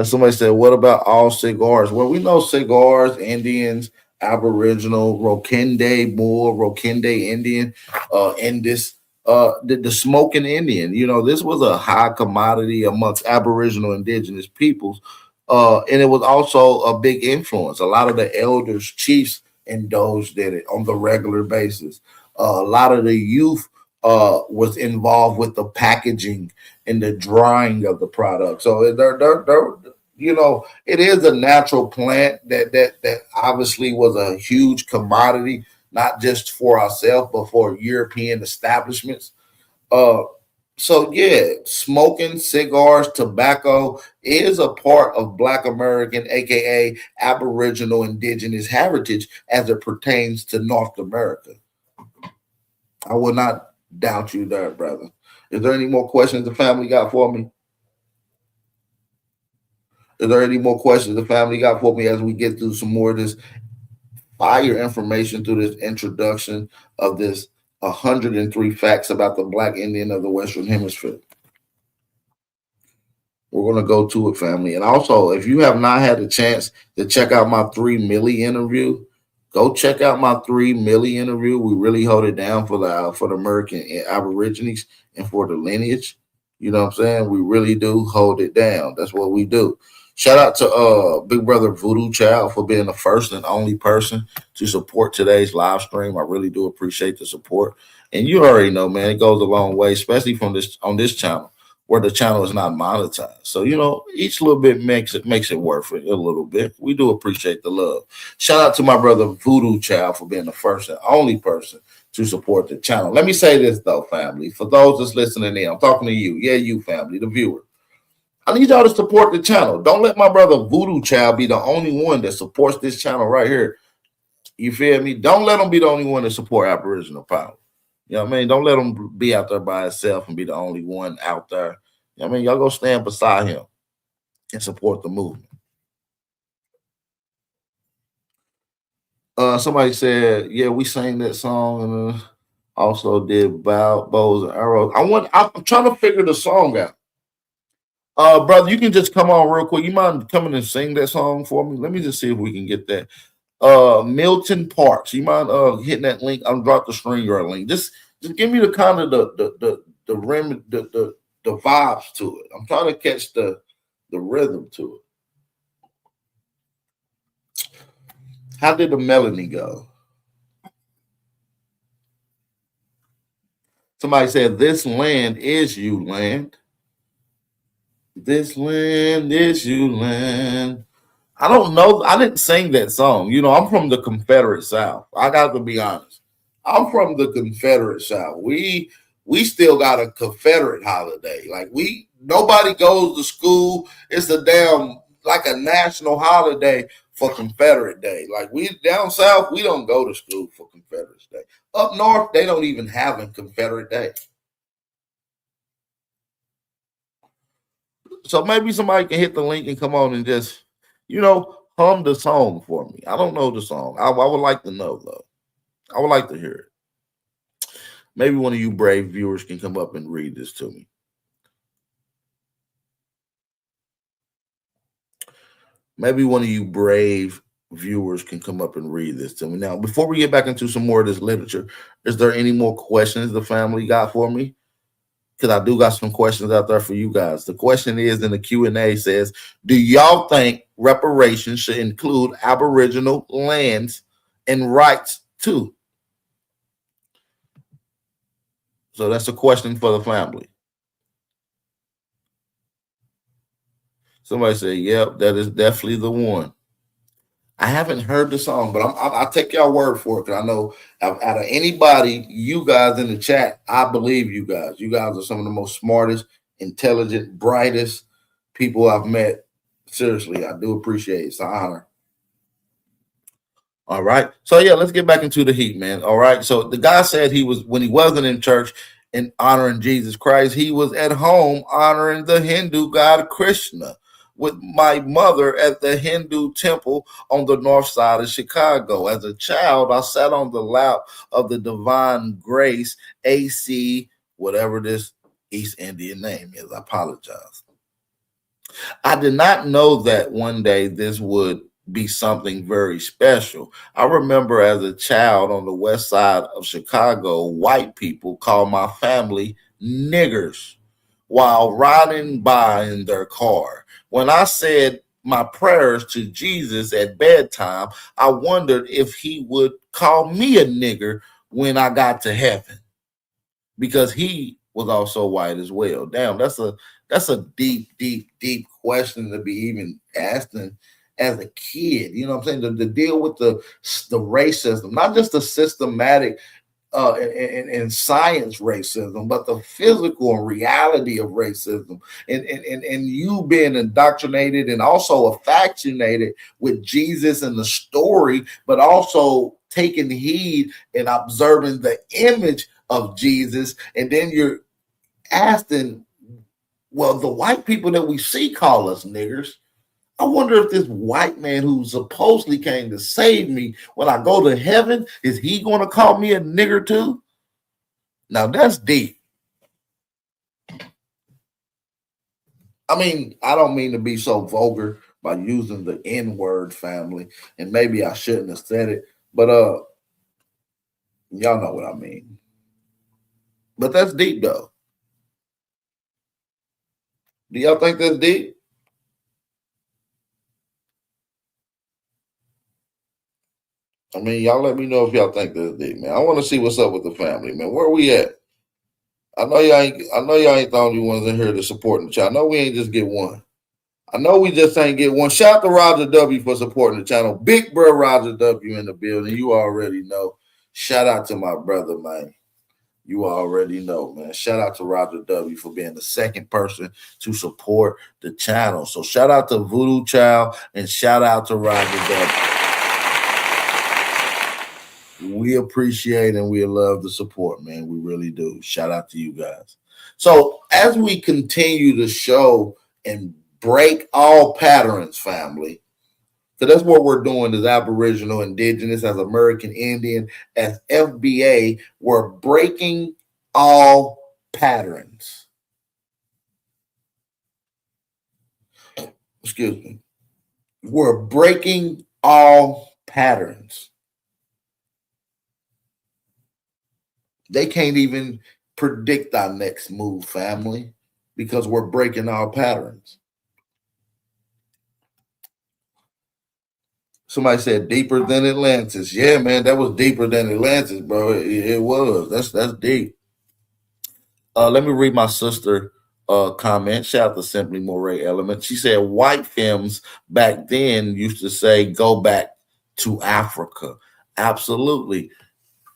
Somebody said, what about all cigars? Well, we know cigars, Indians, Aboriginal, Rokende Moor, Rokende Indian, Indus, the smoking Indian. You know, this was a high commodity amongst Aboriginal indigenous peoples. And it was also a big influence. A lot of the elders, chiefs indulged in it on the regular basis. A lot of the youth was involved with the packaging and the drying of the product. So they're you know, it is a natural plant that obviously was a huge commodity, not just for ourselves, but for European establishments. Uh, so yeah, smoking cigars, tobacco is a part of Black American, aka Aboriginal indigenous heritage as it pertains to North America. I will not doubt you there, brother. Is there any more questions the family got for me? Is there any more questions the family got for me as we get through some more of this fire information through this introduction of this 103 facts about the Black Indian of the Western Hemisphere? We're going to go to it, family. And also, if you have not had a chance to check out my 3 Millie interview, go check out my 3 Millie interview. We really hold it down for the American Aborigines and for the lineage. You know what I'm saying? We really do hold it down. That's what we do. Shout out to Big Brother Voodoo Child for being the first and only person to support today's live stream. I really do appreciate the support. And you already know, man, it goes a long way, especially from this on this channel where the channel is not monetized. So, you know, each little bit makes it worth it a little bit. We do appreciate the love. Shout out to my brother Voodoo Child for being the first and only person to support the channel. Let me say this though, family. For those that's listening in, I'm talking to you. Yeah, you family, the viewer. I need y'all to support the channel. Don't let my brother Voodoo Child be the only one that supports this channel right here. You feel me? Don't let him be the only one to support Aboriginal power. You know what I mean? Don't let him be out there by himself and be the only one out there. You know what I mean? Y'all go stand beside him and support the movement. Somebody said, yeah, we sang that song and also did bows and arrows. I'm trying to figure the song out. Brother, you can just come on real quick. You mind coming and sing that song for me? Let me just see if we can get that. Milton Parks. You mind hitting that link? I'll drop the StreamYard link. Just give me the kind of the rim the vibes to it. I'm trying to catch the rhythm to it. How did the melody go? Somebody said, this land is you land. This land is you land. I don't know. I didn't sing that song. You know, I'm from the Confederate South. I got to be honest. I'm from the Confederate South. We still got a Confederate holiday. Like nobody goes to school. It's a damn like a national holiday for Confederate Day. Like we down south, we don't go to school for Confederate Day. Up north, they don't even have a Confederate Day. So maybe somebody can hit the link and come on and just, hum the song for me. I don't know the song. I would like to know though. I would like to hear it. Maybe one of you brave viewers can come up and read this to me. Maybe one of you brave viewers can come up and read this to me. Now, before we get back into some more of this literature, is there any more questions the family got for me? Because I do got some questions out there for you guys. The question is in the Q&A says, do y'all think reparations should include Aboriginal lands and rights too? So that's a question for the family. Somebody say, yep, that is definitely the one. I haven't heard the song, but I'll take y'all word for it, because I know out of anybody, you guys in the chat, I believe you guys. You guys are some of the most smartest, intelligent, brightest people I've met. Seriously, I do appreciate it. It's an honor. All right. So yeah, let's get back into the heat, man. All right. So the guy said when he wasn't in church and honoring Jesus Christ, he was at home honoring the Hindu god Krishna with my mother at the Hindu temple on the north side of Chicago. As a child, I sat on the lap of the Divine Grace, AC, whatever this East Indian name is. I apologize. I did not know that one day this would be something very special. I remember as a child on the west side of Chicago, white people called my family niggers while riding by in their car. When I said my prayers to Jesus at bedtime, I wondered if he would call me a nigger when I got to heaven, because he was also white as well. Damn, that's a deep question to be even asking as a kid. You know what I'm saying? To deal with the racism, not just the systematic and science racism, but the physical and reality of racism, and you being indoctrinated and also affectionated with Jesus and the story, but also taking heed and observing the image of Jesus. And then you're asking, well, the white people that we see call us niggers. I wonder if this white man who supposedly came to save me, when I go to heaven, is he going to call me a nigger too? Now that's deep. I mean, I don't mean to be so vulgar by using the N-word, family, and maybe I shouldn't have said it, but y'all know what I mean. But that's deep though. Do y'all think that's deep? I mean, y'all let me know if y'all think that's deep, man. I want to see what's up with the family, man. Where we at? I know y'all ain't the only ones in here to support the channel. I know we ain't just get one. I know we just ain't get one. Shout out to Roger W for supporting the channel. Big bro Roger W in the building. You already know. Shout out to my brother, man. You already know, man. Shout out to Roger W for being the second person to support the channel. So shout out to Voodoo Child and shout out to Roger W. We appreciate and we love the support, man. We really do. Shout out to you guys. So as we continue to show and break all patterns, family, so that's what we're doing as Aboriginal, Indigenous, as American Indian, as FBA, we're breaking all patterns. Excuse me. We're breaking all patterns. They can't even predict our next move, family, because we're breaking our patterns. Somebody said deeper than Atlantis. Yeah, man, that was deeper than Atlantis, bro. It was. That's deep. Let me read my sister comment. Shout out to Simply Moray Element. She said white films back then used to say go back to Africa. Absolutely.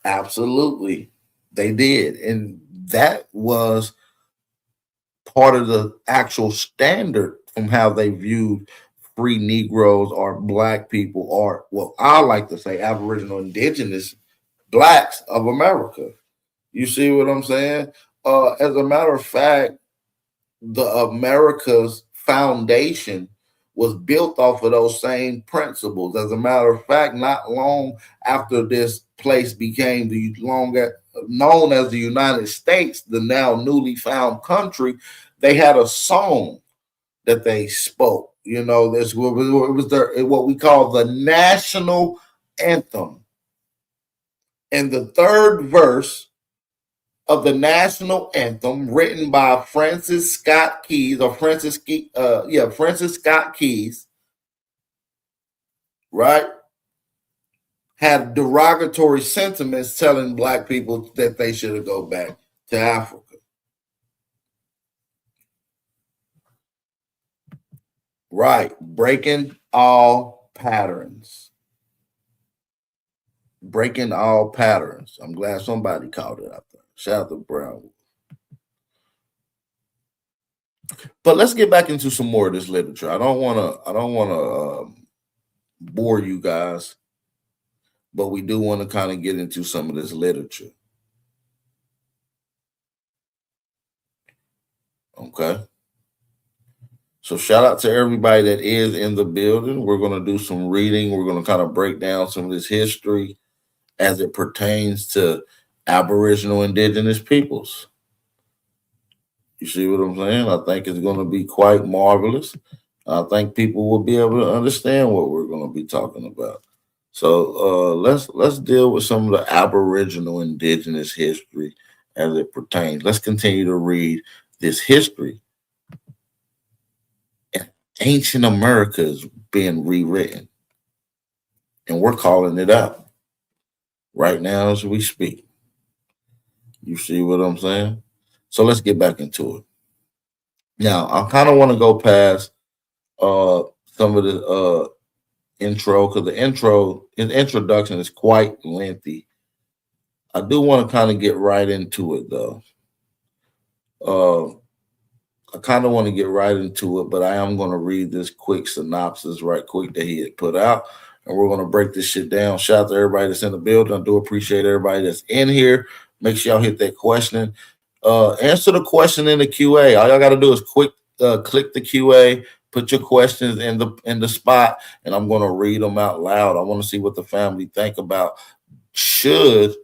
Absolutely. They did. And that was part of the actual standard from how they viewed free Negroes or black people, or well, I like to say Aboriginal Indigenous blacks of America. You see what I'm saying? As a matter of fact, the Americas foundation was built off of those same principles. As a matter of fact, not long after this place became known as the United States, the now newly found country, they had a song that they spoke. You know, this it was what we call the national anthem. And the third verse of the national anthem, written by Francis Scott Keys, Francis Scott Keys, right, had derogatory sentiments telling black people that they should go back to Africa. Right, breaking all patterns. Breaking all patterns. I'm glad somebody called it out there. Shout out to Brown. But let's get back into some more of this literature. I don't want to bore you guys, but we do want to kind of get into some of this literature. Okay. So shout out to everybody that is in the building. We're going to do some reading. We're going to kind of break down some of this history as it pertains to Aboriginal Indigenous peoples. You see what I'm saying? I think it's going to be quite marvelous. I think people will be able to understand what we're going to be talking about. So let's deal with some of the Aboriginal Indigenous history as it pertains. Let's continue to read this history. Ancient America is being rewritten, and we're calling it out right now as we speak. You see what I'm saying? So let's get back into it. Now, I kind of want to go past some of the intro, because the introduction is quite lengthy. I do want to kind of get right into it, though. I kind of want to get right into it, but I am going to read this quick synopsis right quick that he had put out, and we're going to break this shit down. Shout out to everybody that's in the building. I do appreciate everybody that's in here. Make sure y'all hit that question. Answer the question in the QA. All y'all got to do is click the QA, put your questions in the spot, and I'm going to read them out loud. I want to see what the family think about should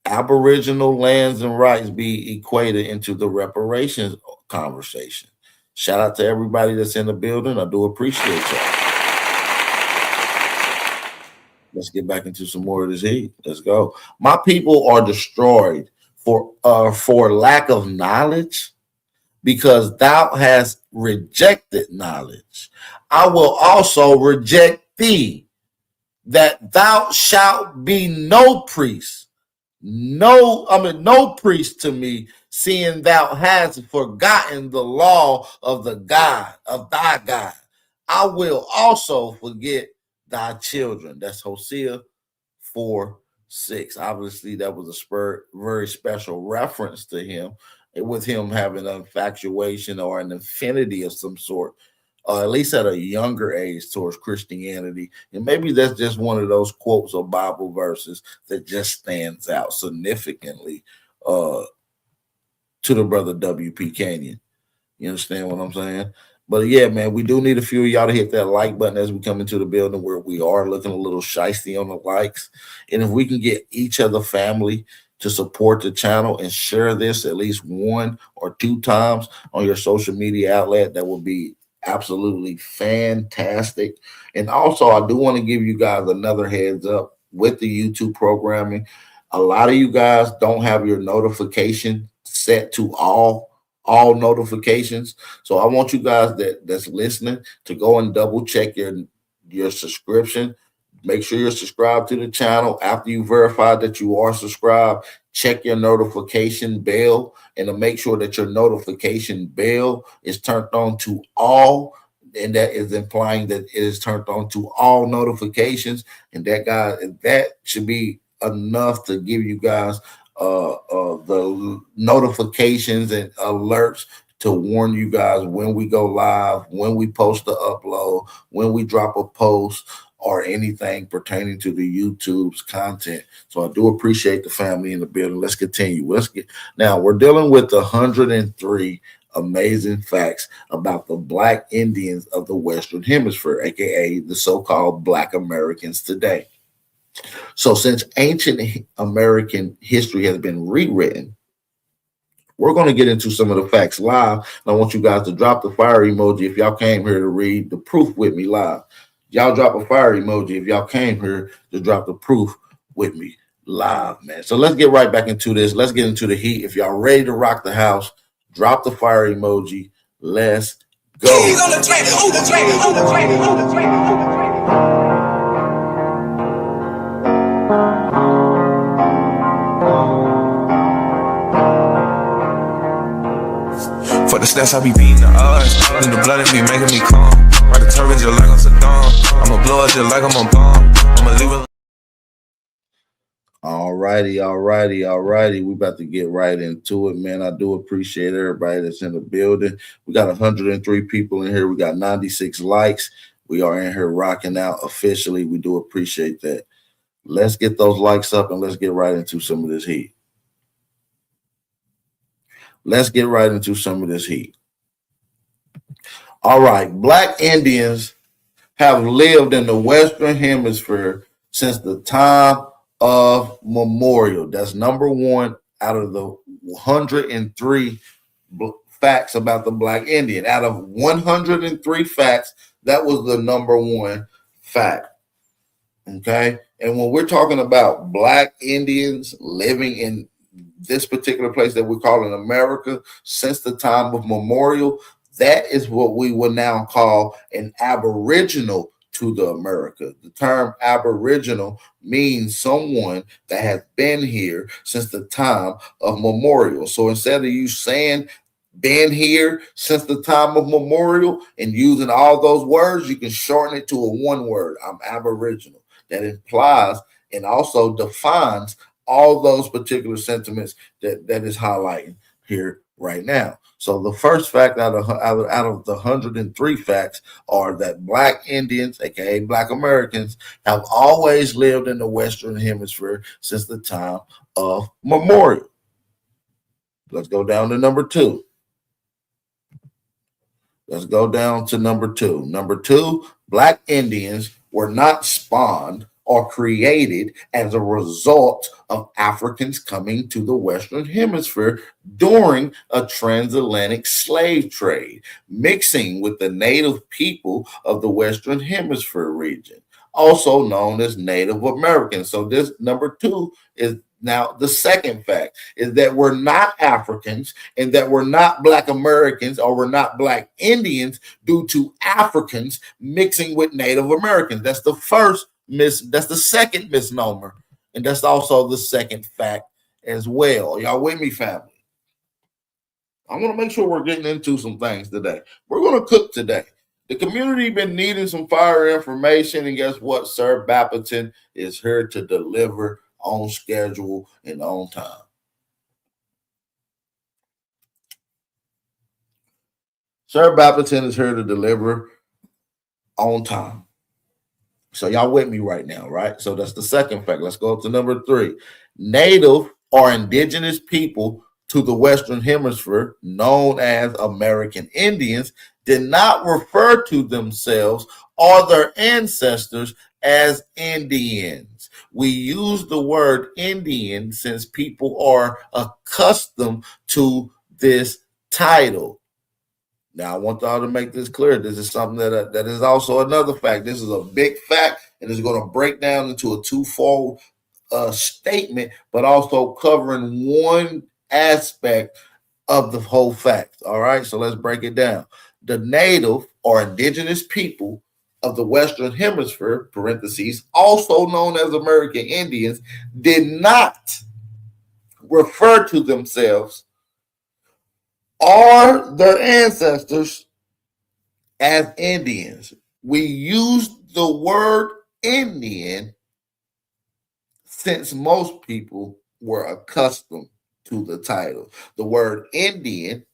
Aboriginal lands and rights be equated into the reparations conversation. Shout out to everybody that's in the building. I do appreciate y'all. Let's get back into some more of this heat. Let's go. My people are destroyed for lack of knowledge, because thou hast rejected knowledge. I will also reject thee, that thou shalt be no priest. No priest to me, seeing thou hast forgotten the law of thy God. I will also forget thy children. That's Hosea 4:6. Obviously, that was a very special reference to him, with him having an infatuation or an affinity of some sort, at least at a younger age, towards Christianity. And maybe that's just one of those quotes or Bible verses that just stands out significantly to the brother W.P. Canyon. You understand what I'm saying? But yeah, man, we do need a few of y'all to hit that like button as we come into the building, where we are looking a little shysty on the likes. And if we can get each other family to support the channel and share this at least 1 or 2 times on your social media outlet, that would be absolutely fantastic. And also, I do want to give you guys another heads up with the YouTube programming. A lot of you guys don't have your notification set to all notifications. So I want you guys that's listening to go and double check your subscription. Make sure you're subscribed to the channel. After you verify that you are subscribed, check your notification bell, and to make sure that your notification bell is turned on to all, and that is implying that it is turned on to all notifications. And that should be enough to give you guys the notifications and alerts to warn you guys when we go live, when we post the upload, when we drop a post, or anything pertaining to the YouTube's content. So I do appreciate the family in the building. Let's continue. Now we're dealing with the 103 amazing facts about the Black Indians of the Western Hemisphere, aka the so-called Black Americans today. So, since ancient American history has been rewritten, we're going to get into some of the facts live. And I want you guys to drop the fire emoji if y'all came here to read the proof with me live. Y'all drop a fire emoji if y'all came here to drop the proof with me live, man. So let's get right back into this. Let's get into the heat. If y'all ready to rock the house, drop the fire emoji. Let's go. He's on the track, on the track, on the track, on the track, on the track. For the stats, I be beating the odds. In the blood, it be making me calm. Ride the turbines just like I'm Saddam. I'ma blow it just like I'm a bomb. I'ma leave it. Alrighty. We about to get right into it, man. I do appreciate everybody that's in the building. We got 103 people in here. We got 96 likes. We are in here rocking out officially. We do appreciate that. Let's get those likes up and let's get right into some of this heat. All right. Black Indians have lived in the Western Hemisphere since the time of memorial. That's number one out of the 103 facts about the Black Indian. Out of 103 facts, that was the number one fact. Okay. And when we're talking about Black Indians living in this particular place that we're calling America since the time of memorial, that is what we will now call an aboriginal to the America. The term aboriginal means someone that has been here since the time of memorial. So instead of you saying been here since the time of memorial and using all those words, you can shorten it to a one word. I'm aboriginal. That implies and also defines all those particular sentiments that is highlighting here right now. So the first fact out of the 103 facts are that Black Indians, aka Black Americans, have always lived in the Western Hemisphere since the time of memorial. Let's go down to number two. Number two, Black Indians were not spawned or created as a result of Africans coming to the Western Hemisphere during a transatlantic slave trade, mixing with the native people of the Western Hemisphere region, also known as Native Americans. So this number two is now the second fact, is that we're not Africans and that we're not Black Americans or we're not Black Indians due to Africans mixing with Native Americans. That's the second misnomer, and that's also the second fact as well. Y'all with me, family? I'm going to make sure we're getting into some things today. We're going to cook today. The community been needing some fire information, and guess what? Sir Bapperton is here to deliver on schedule and on time. Sir Bapperton is here to deliver on time. So y'all with me right now, right? So that's the second fact. Let's go up to number three. Native or indigenous people to the Western Hemisphere, known as American Indians, did not refer to themselves or their ancestors as Indians. We use the word Indian since people are accustomed to this title. Now, I want y'all to make this clear. This is something that is also another fact. This is a big fact, and it's going to break down into a twofold statement, but also covering one aspect of the whole fact. All right, so let's break it down. The native or indigenous people of the Western Hemisphere, parentheses, also known as American Indians, did not refer to themselves or their ancestors as Indians. We use the word Indian since most people were accustomed to the title. The word Indian,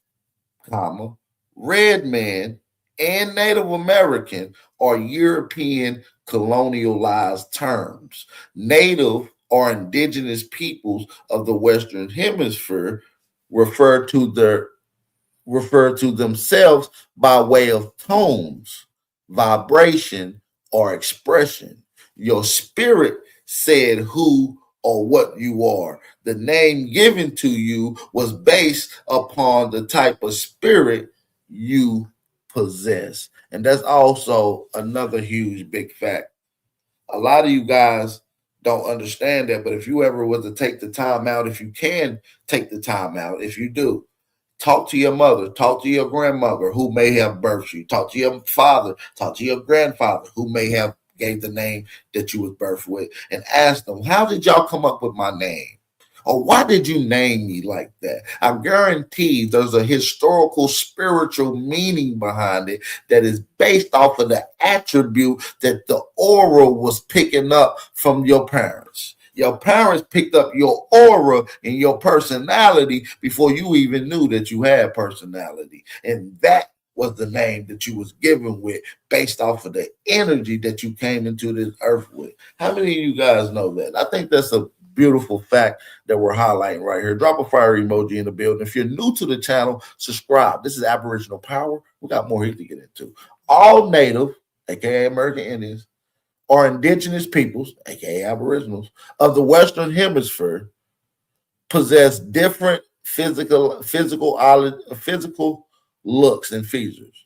comma, red man, and Native American are European colonialized terms. Native or indigenous peoples of the Western Hemisphere refer to their refer to themselves by way of tones, vibration, or expression. Your spirit said who or what you are. The name given to you was based upon the type of spirit you possess. And that's also another huge big fact. A lot of you guys don't understand that, but if you ever was to take the time out, if you can take the time out, if you do, talk to your mother, talk to your grandmother who may have birthed you, talk to your father, talk to your grandfather who may have gave the name that you was birthed with, and ask them, how did y'all come up with my name? Or why did you name me like that? I guarantee there's a historical, spiritual meaning behind it that is based off of the attribute that the aura was picking up from your parents. Your parents picked up your aura and your personality before you even knew that you had personality. And that was the name that you was given with based off of the energy that you came into this earth with. How many of you guys know that? I think that's a beautiful fact that we're highlighting right here. Drop a fire emoji in the building. If you're new to the channel, subscribe. This is Aboriginal Power. We got more here to get into. All Native, aka American Indians, or indigenous peoples, aka Aboriginals, of the Western Hemisphere possess different physical looks and features.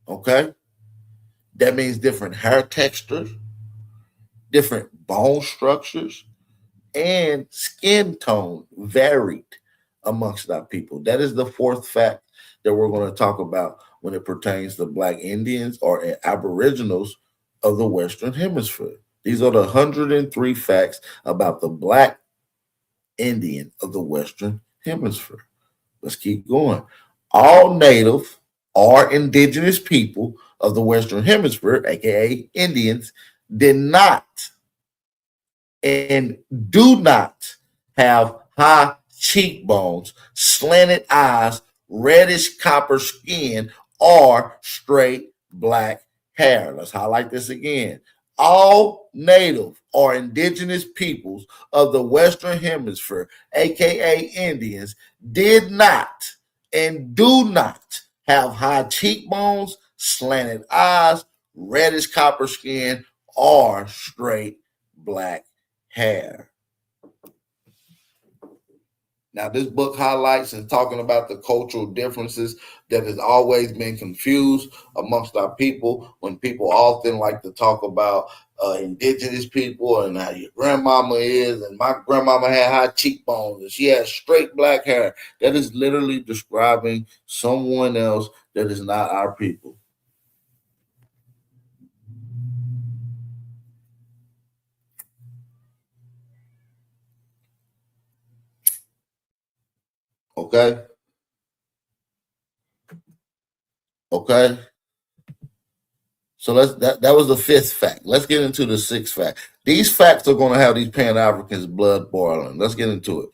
Okay? That means different hair textures, different bone structures, and skin tone varied amongst our people. That is the fourth fact that we're going to talk about when it pertains to Black Indians or Aboriginals of the Western Hemisphere. These are the 103 facts about the Black Indian of the Western Hemisphere. Let's keep going. All Native or indigenous people of the Western Hemisphere, aka Indians, did not and do not have high cheekbones, slanted eyes, reddish copper skin, or straight black hair. Let's highlight this again. All Native or indigenous peoples of the Western Hemisphere, aka Indians, did not and do not have high cheekbones, slanted eyes, reddish copper skin, or straight black hair. Now, this book highlights and talking about the cultural differences that has always been confused amongst our people when people often like to talk about indigenous people and how your grandmama is, and my grandmama had high cheekbones and she had straight black hair. That is literally describing someone else that is not our people. Okay. Okay. So that was the fifth fact. Let's get into the sixth fact. These facts are going to have these Pan-Africans blood boiling. Let's get into it.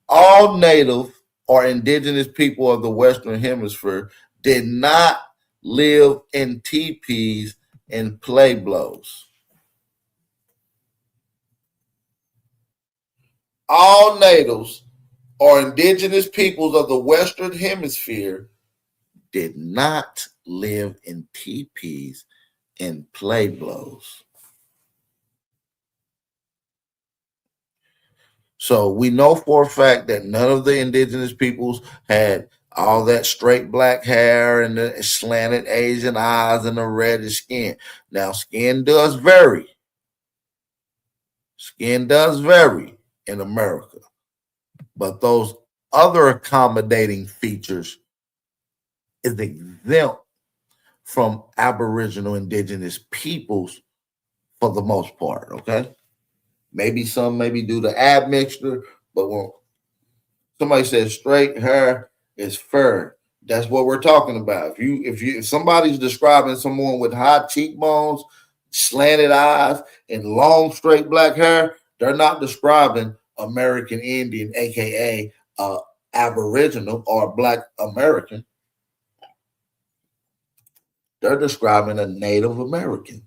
All Native or indigenous people of the Western Hemisphere did not live in teepees and pueblos. All natives or indigenous peoples of the Western Hemisphere did not live in teepees and pueblos. So we know for a fact that none of the indigenous peoples had all that straight black hair and the slanted Asian eyes and the reddish skin. Now, skin does vary. Skin does vary in America. But those other accommodating features is exempt from Aboriginal indigenous peoples for the most part, okay? Maybe some maybe do the admixture, but when somebody says straight hair is fur, that's what we're talking about. If somebody's describing someone with high cheekbones, slanted eyes, and long straight black hair, they're not describing American Indian, aka Aboriginal or Black American. They're describing a Native American,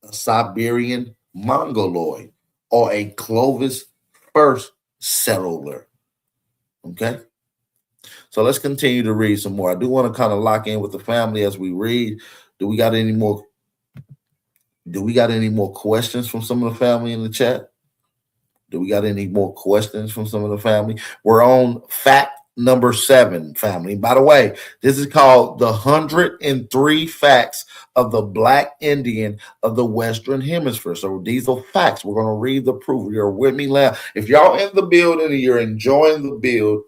a Siberian Mongoloid, or a Clovis first settler. Okay. So let's continue to read some more. I do want to kind of lock in with the family as we read. Do we got any more? Do we got any more questions from some of the family in the chat? Do we got any more questions from some of the family? We're on fact number 7, family. By the way, this is called the 103 facts of the Black Indian of the Western Hemisphere. So these are facts. We're going to read the proof. You're with me now. If y'all in the building and you're enjoying the build,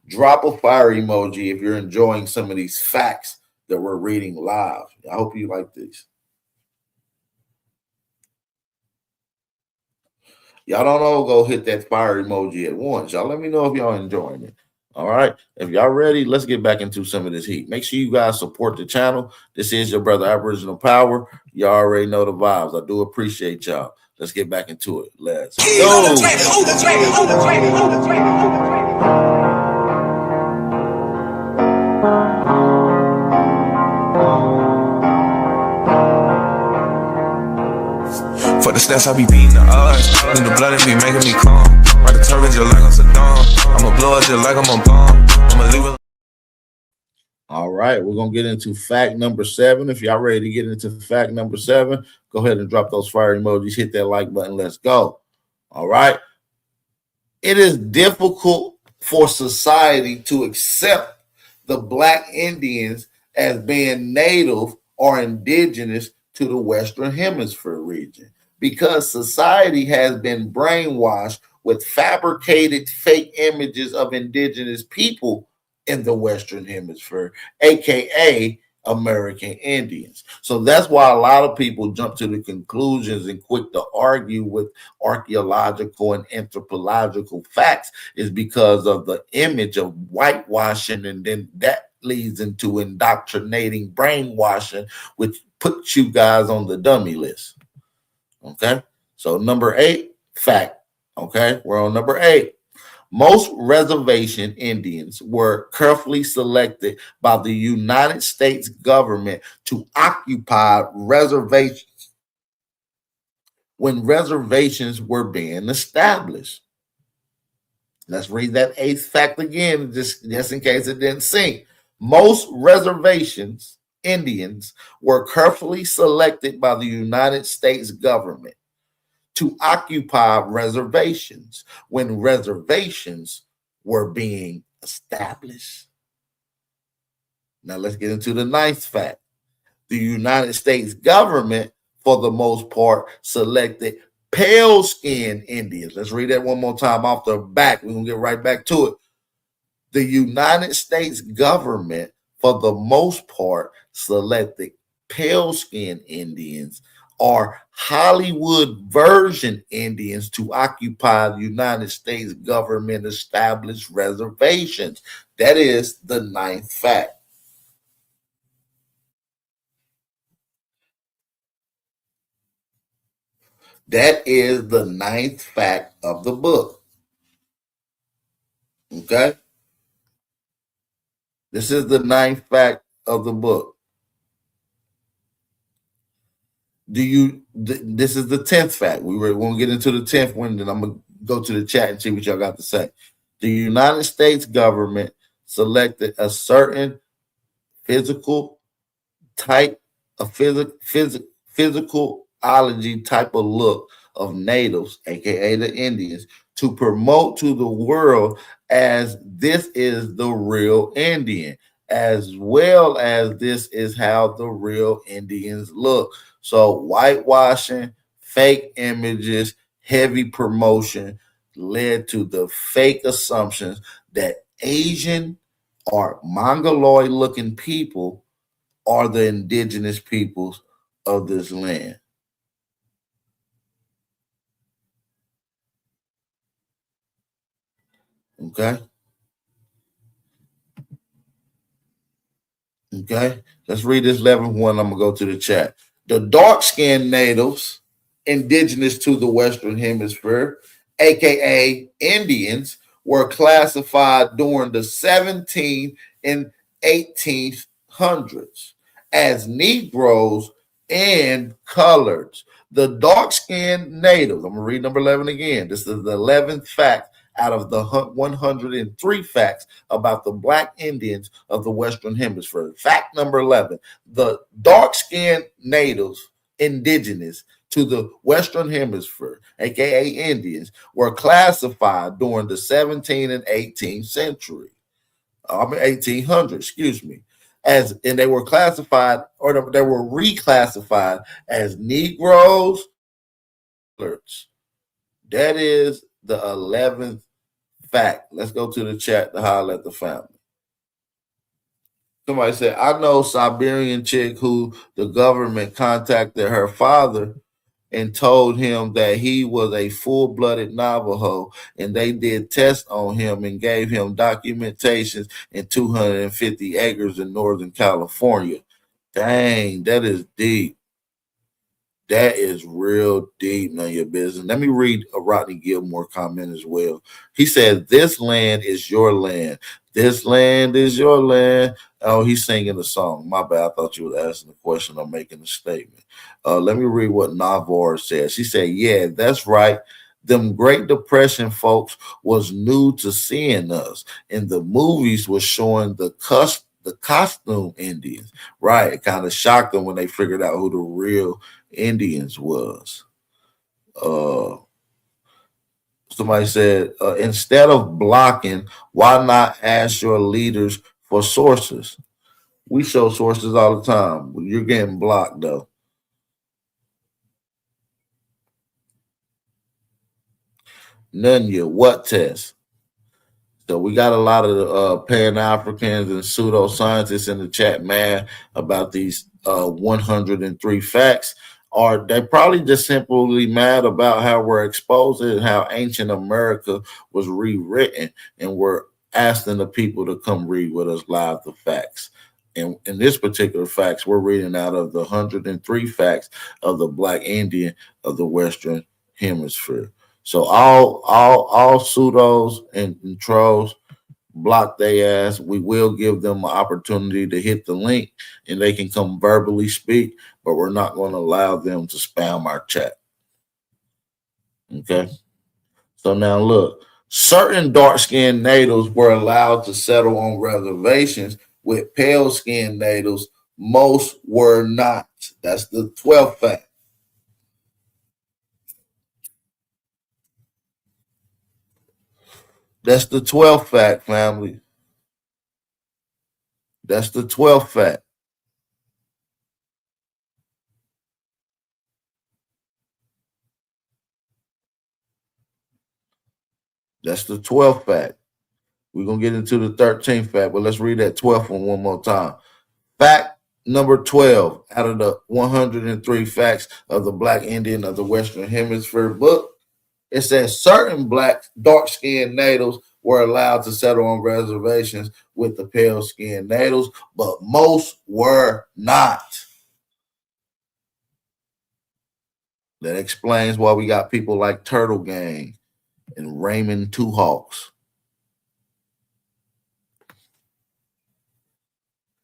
drop a fire emoji if you're enjoying some of these facts that we're reading live. I hope you like these. Y'all don't all go hit that fire emoji at once. Y'all let me know if y'all enjoying it. All right. If y'all ready, let's get back into some of this heat. Make sure you guys support the channel. This is your brother Aboriginal Power. Y'all already know the vibes. I do appreciate y'all. Let's get back into it. Let's go. For the stats, I be beating the odds. Then the blood in me making me calm. Ride the turbine just like I'm Saddam. I'ma blow it just like I'm a bomb. I'ma leave it. All right, we're gonna get into fact number 7. If y'all ready to get into fact number 7, go ahead and drop those fire emojis, hit that like button. Let's go. All right. It is difficult for society to accept the Black Indians as being native or indigenous to the Western Hemisphere region, because society has been brainwashed with fabricated fake images of indigenous people in the Western Hemisphere, aka American Indians. So that's why a lot of people jump to the conclusions and quick to argue with archaeological and anthropological facts, is because of the image of whitewashing, and then that leads into indoctrinating, brainwashing, which puts you guys on the dummy list. Okay, so number 8 fact. Okay, we're on number 8. Most reservation Indians were carefully selected by the United States government to occupy reservations when reservations were being established. Let's read that 8th fact again, just in case it didn't sink. Most reservations Indians were carefully selected by the United States government to occupy reservations when reservations were being established. Now let's get into the 9th fact. The United States government, for the most part, selected pale-skinned Indians. Let's read that one more time off the back. We're going to get right back to it. The United States government, for the most part, selected pale-skinned Indians or Hollywood version Indians to occupy the United States government established reservations. That is the 9th fact. That is the 9th fact of the book. Okay? This is the 9th fact of the book. This is the 10th fact. We're going to get into the 10th one, then I'm going to go to the chat and see what y'all got to say. The United States government selected a certain physical type of physicalology type of look of natives, aka the Indians, to promote to the world as this is the real Indian, as well as this is how the real Indians look. So whitewashing, fake images, heavy promotion led to the fake assumptions that Asian or Mongoloid looking people are the indigenous peoples of this land. Okay. Okay. Let's read this 11th one. I'm going to go to the chat. The dark-skinned natives indigenous to the Western Hemisphere, aka Indians, were classified during the 17th and 1800s as Negroes and coloreds. The dark-skinned natives, I'm going to read number 11 again. This is the 11th fact out of the 103 facts about the Black Indians of the Western Hemisphere. Fact number 11, the dark-skinned natives, indigenous to the Western Hemisphere, aka Indians, were classified during the 17th and 18th century. 1800, excuse me. And they were classified, or they were reclassified as Negroes. That is the 11th fact. Let's go to the chat to holler at the family. Somebody said, I know Siberian chick who the government contacted her father and told him that he was a full-blooded Navajo, and they did tests on him and gave him documentations in 250 acres in Northern California. Dang, that is deep. That is real deep, none of your business. Let me read a Rodney Gilmore comment as well. He said, this land is your land. This land is your land. Oh, he's singing a song. My bad. I thought you were asking a question or making a statement. Let me read what Navarre says. She said, yeah, that's right. Them Great Depression folks was new to seeing us. And the movies was showing the costume Indians. Right. It kind of shocked them when they figured out who the real Indians was. Somebody said, instead of blocking, why not ask your leaders for sources? We show sources all the time. You're getting blocked, though. Nunya, what test? So we got a lot of Pan-Africans and pseudoscientists in the chat, man, about these 103 facts. Or they probably just simply mad about how we're exposed and how ancient America was rewritten, and we're asking the people to come read with us live the facts. And in this particular facts, we're reading out of the 103 facts of the Black Indian of the Western Hemisphere. So all pseudos and trolls, block their ass. We will give them an opportunity to hit the link and they can come verbally speak, but we're not going to allow them to spam our chat. Okay. So now look, certain dark-skinned natives were allowed to settle on reservations with pale-skinned natives. Most were not. That's the 12th fact. That's the 12th fact, family. That's the 12th fact. That's the 12th fact. We're going to get into the 13th fact, but let's read that 12th one more time. Fact number 12 out of the 103 facts of the Black Indian of the Western Hemisphere book. It says certain black dark-skinned natives were allowed to settle on reservations with the pale-skinned natives, but most were not. That explains why we got people like Turtle Gang and Raymond Two Hawks.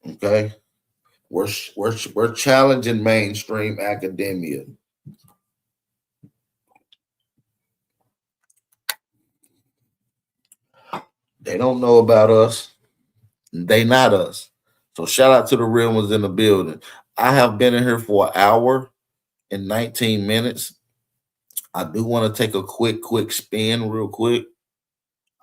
Okay, we're challenging mainstream academia. They don't know about us. They not us. So shout out to the real ones in the building. I have been in here for an hour and 19 minutes. I do want to take a quick spin real quick.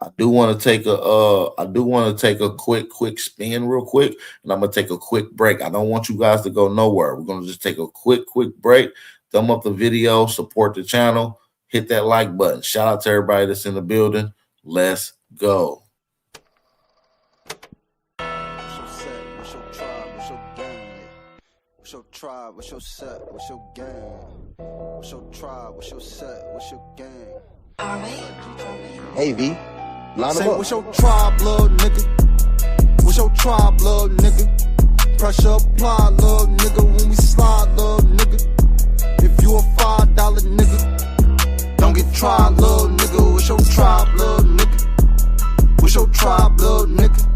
I do want to take a quick spin real quick, and I'm going to take a quick break. I don't want you guys to go nowhere. We're going to just take a quick break. Thumb up the video, support the channel, hit that like button. Shout out to everybody that's in the building. Let's go. What's your tribe? What's your set? What's your gang? What's your tribe? What's your set? What's your gang? Hey V, line Say, them up. what's your tribe, little nigga? What's your tribe, little nigga? Pressure apply, little nigga. When we slide, little nigga. If you a $5 nigga, don't get tried, little nigga. What's your tribe, little nigga? What's your tribe, little nigga?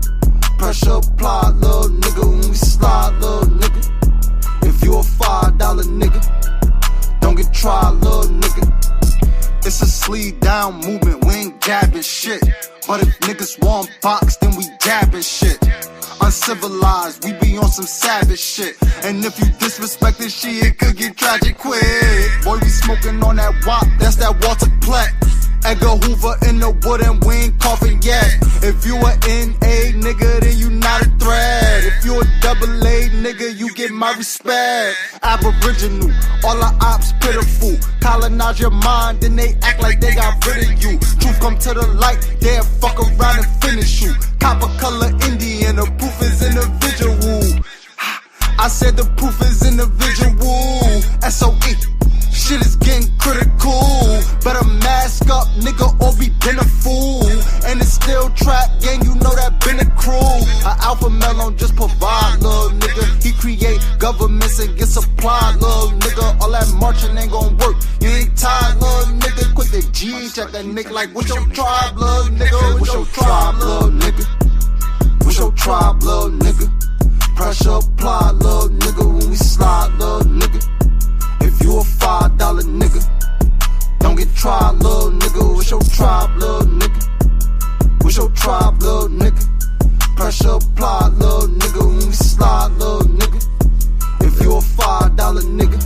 Pressure apply, little nigga. When we slide, little nigga. If you a $5 nigga, don't get tried, little nigga. It's a sleeve down movement, we ain't gabbing shit. box, then we dabbing shit. Uncivilized, we be on some savage shit. And if you disrespect this shit, it could get tragic quick. Boy, we smoking on that wop, that's that Walter Platt. Edgar Hoover in the wood and we ain't coughing yet. If you a NA nigga, then you not a threat. If you a AA nigga, you get my respect. Aboriginal, all the ops pitiful. Colonize your mind, then they act like they got rid of you. Truth come to the light, they'll fuck around and finish you. Copper color Indian, the proof is individual. I said the proof is individual. SOE. Shit is getting critical. Better mask up, nigga, or be been a fool. And it's still trap gang, you know that been a crew. A alpha male don't just provide, little nigga. He create governments and get supply, little nigga. All that marching ain't gon' work. You ain't tired, little nigga. Quit the G, check that nigga like, what's your tribe, little nigga? What's your tribe, little nigga? What's your tribe, little nigga? Pressure apply, little nigga. When we slide, little nigga. If you a $5 nigga, don't get tried, little nigga. What's your tribe, little nigga? What's your tribe, little nigga? Pressure apply, little nigga. When we slide, little nigga. If you a $5 nigga,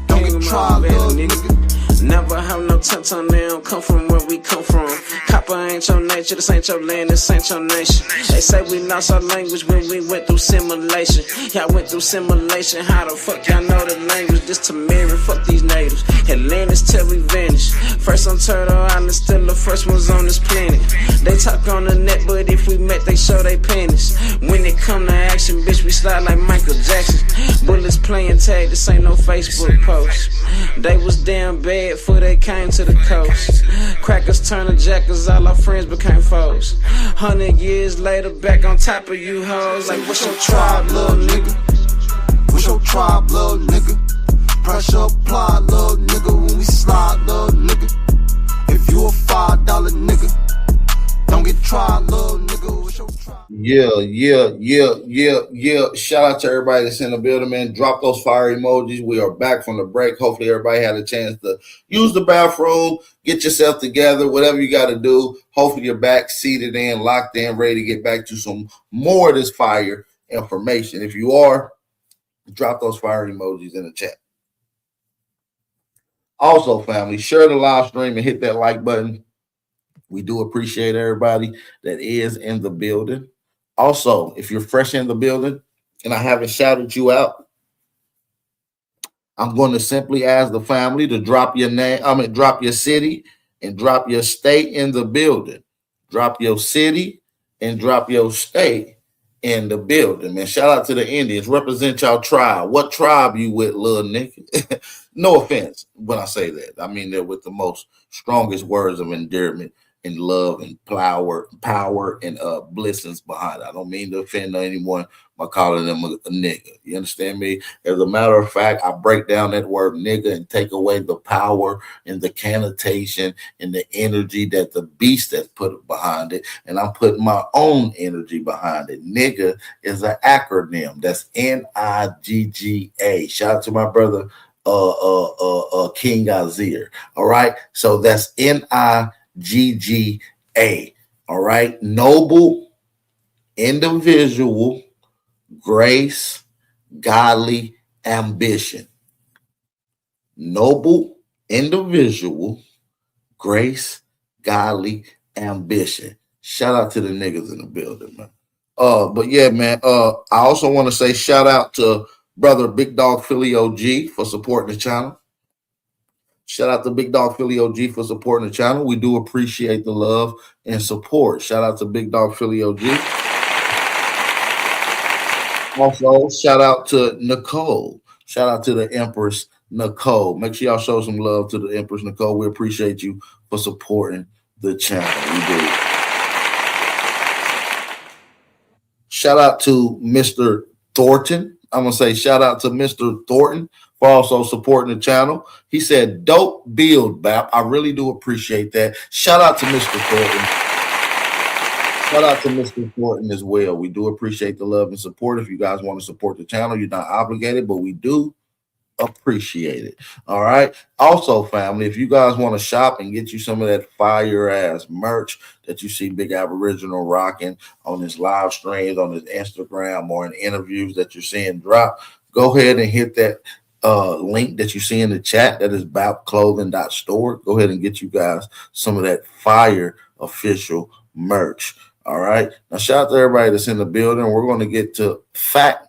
don't get tried, little nigga. Never have no touch on them, come from where we come from. Copper ain't your nature, this ain't your land, this ain't your nation. They say we lost our language when we went through simulation. Y'all went through simulation, how the fuck y'all know the language? This to mirror, fuck these natives. Atlantis till we vanish. First on Turtle Island, still the first ones on this planet. They talk on the net, but if we met, they show they penis. When it come to action, bitch, we slide like Michael Jackson. Bullets playing tag, this ain't no Facebook post. They was damn bad before they came to the coast. Crackers turn to jackers, all our friends became foes. 100 years later, back on top of you hoes. Like, what's your tribe, little nigga? What's your tribe, little nigga? Pressure apply, little nigga. When we slide, little nigga. If you a $5 nigga, don't get tried, little nigga. What's your tribe? Yeah. Shout out to everybody that's in the building, man. Drop those fire emojis. We are back from the break. Hopefully everybody had a chance to use the bathroom, get yourself together, whatever you got to do. Hopefully you're back, seated in, locked in, ready to get back to some more of this fire information. If you are, drop those fire emojis in the chat. Also, family, share the live stream and hit that like button. We do appreciate everybody that is in the building. Also, if you're fresh in the building and I haven't shouted you out, I'm going to simply ask the family to drop your name, drop your city and drop your state in the building. Drop your city and drop your state in the building, man. Shout out to the Indians. Represent y'all tribe. What tribe you with, little nigga? No offense when I say that. I mean, they're with the most strongest words of endearment and love and power and blessings behind it. I don't mean to offend anyone by calling them a nigga. You understand me? As a matter of fact, I break down that word nigga and take away the power and the connotation and the energy that the beast has put behind it. And I'm putting my own energy behind it. Nigga is an acronym. That's N-I-G-G-A. Shout out to my brother, King Azir. All right. So that's N-I-G-G-A. All right. Noble, individual, grace, godly, ambition. Noble, individual, grace, godly, ambition. Shout out to the niggas in the building, man. But yeah, man. I also want to say shout out to brother Big Dog Philly OG for supporting the channel. Shout out to Big Dog Philly OG for supporting the channel. We do appreciate the love and support. Shout out to Big Dog Philly OG. Also, shout out to Nicole. Shout out to the Empress Nicole. Make sure y'all show some love to the Empress Nicole. We appreciate you for supporting the channel. We do. Shout out to Mr. Thornton. I'm going to say shout out to Mr. Thornton for also supporting the channel. He said, dope build, Bap. I really do appreciate that. Shout out to Mr. Thornton. Shout out to Mr. Thornton as well. We do appreciate the love and support. If you guys want to support the channel, you're not obligated, but we do appreciated. All right. Also, family, if you guys want to shop and get you some of that fire ass merch that you see Big Aboriginal rocking on his live streams, on his Instagram, or in interviews that you're seeing drop, go ahead and hit that link that you see in the chat. That is bapclothing.store. Go ahead and get you guys some of that fire official merch. All right. Now, shout out to everybody that's in the building. We're going to get to fact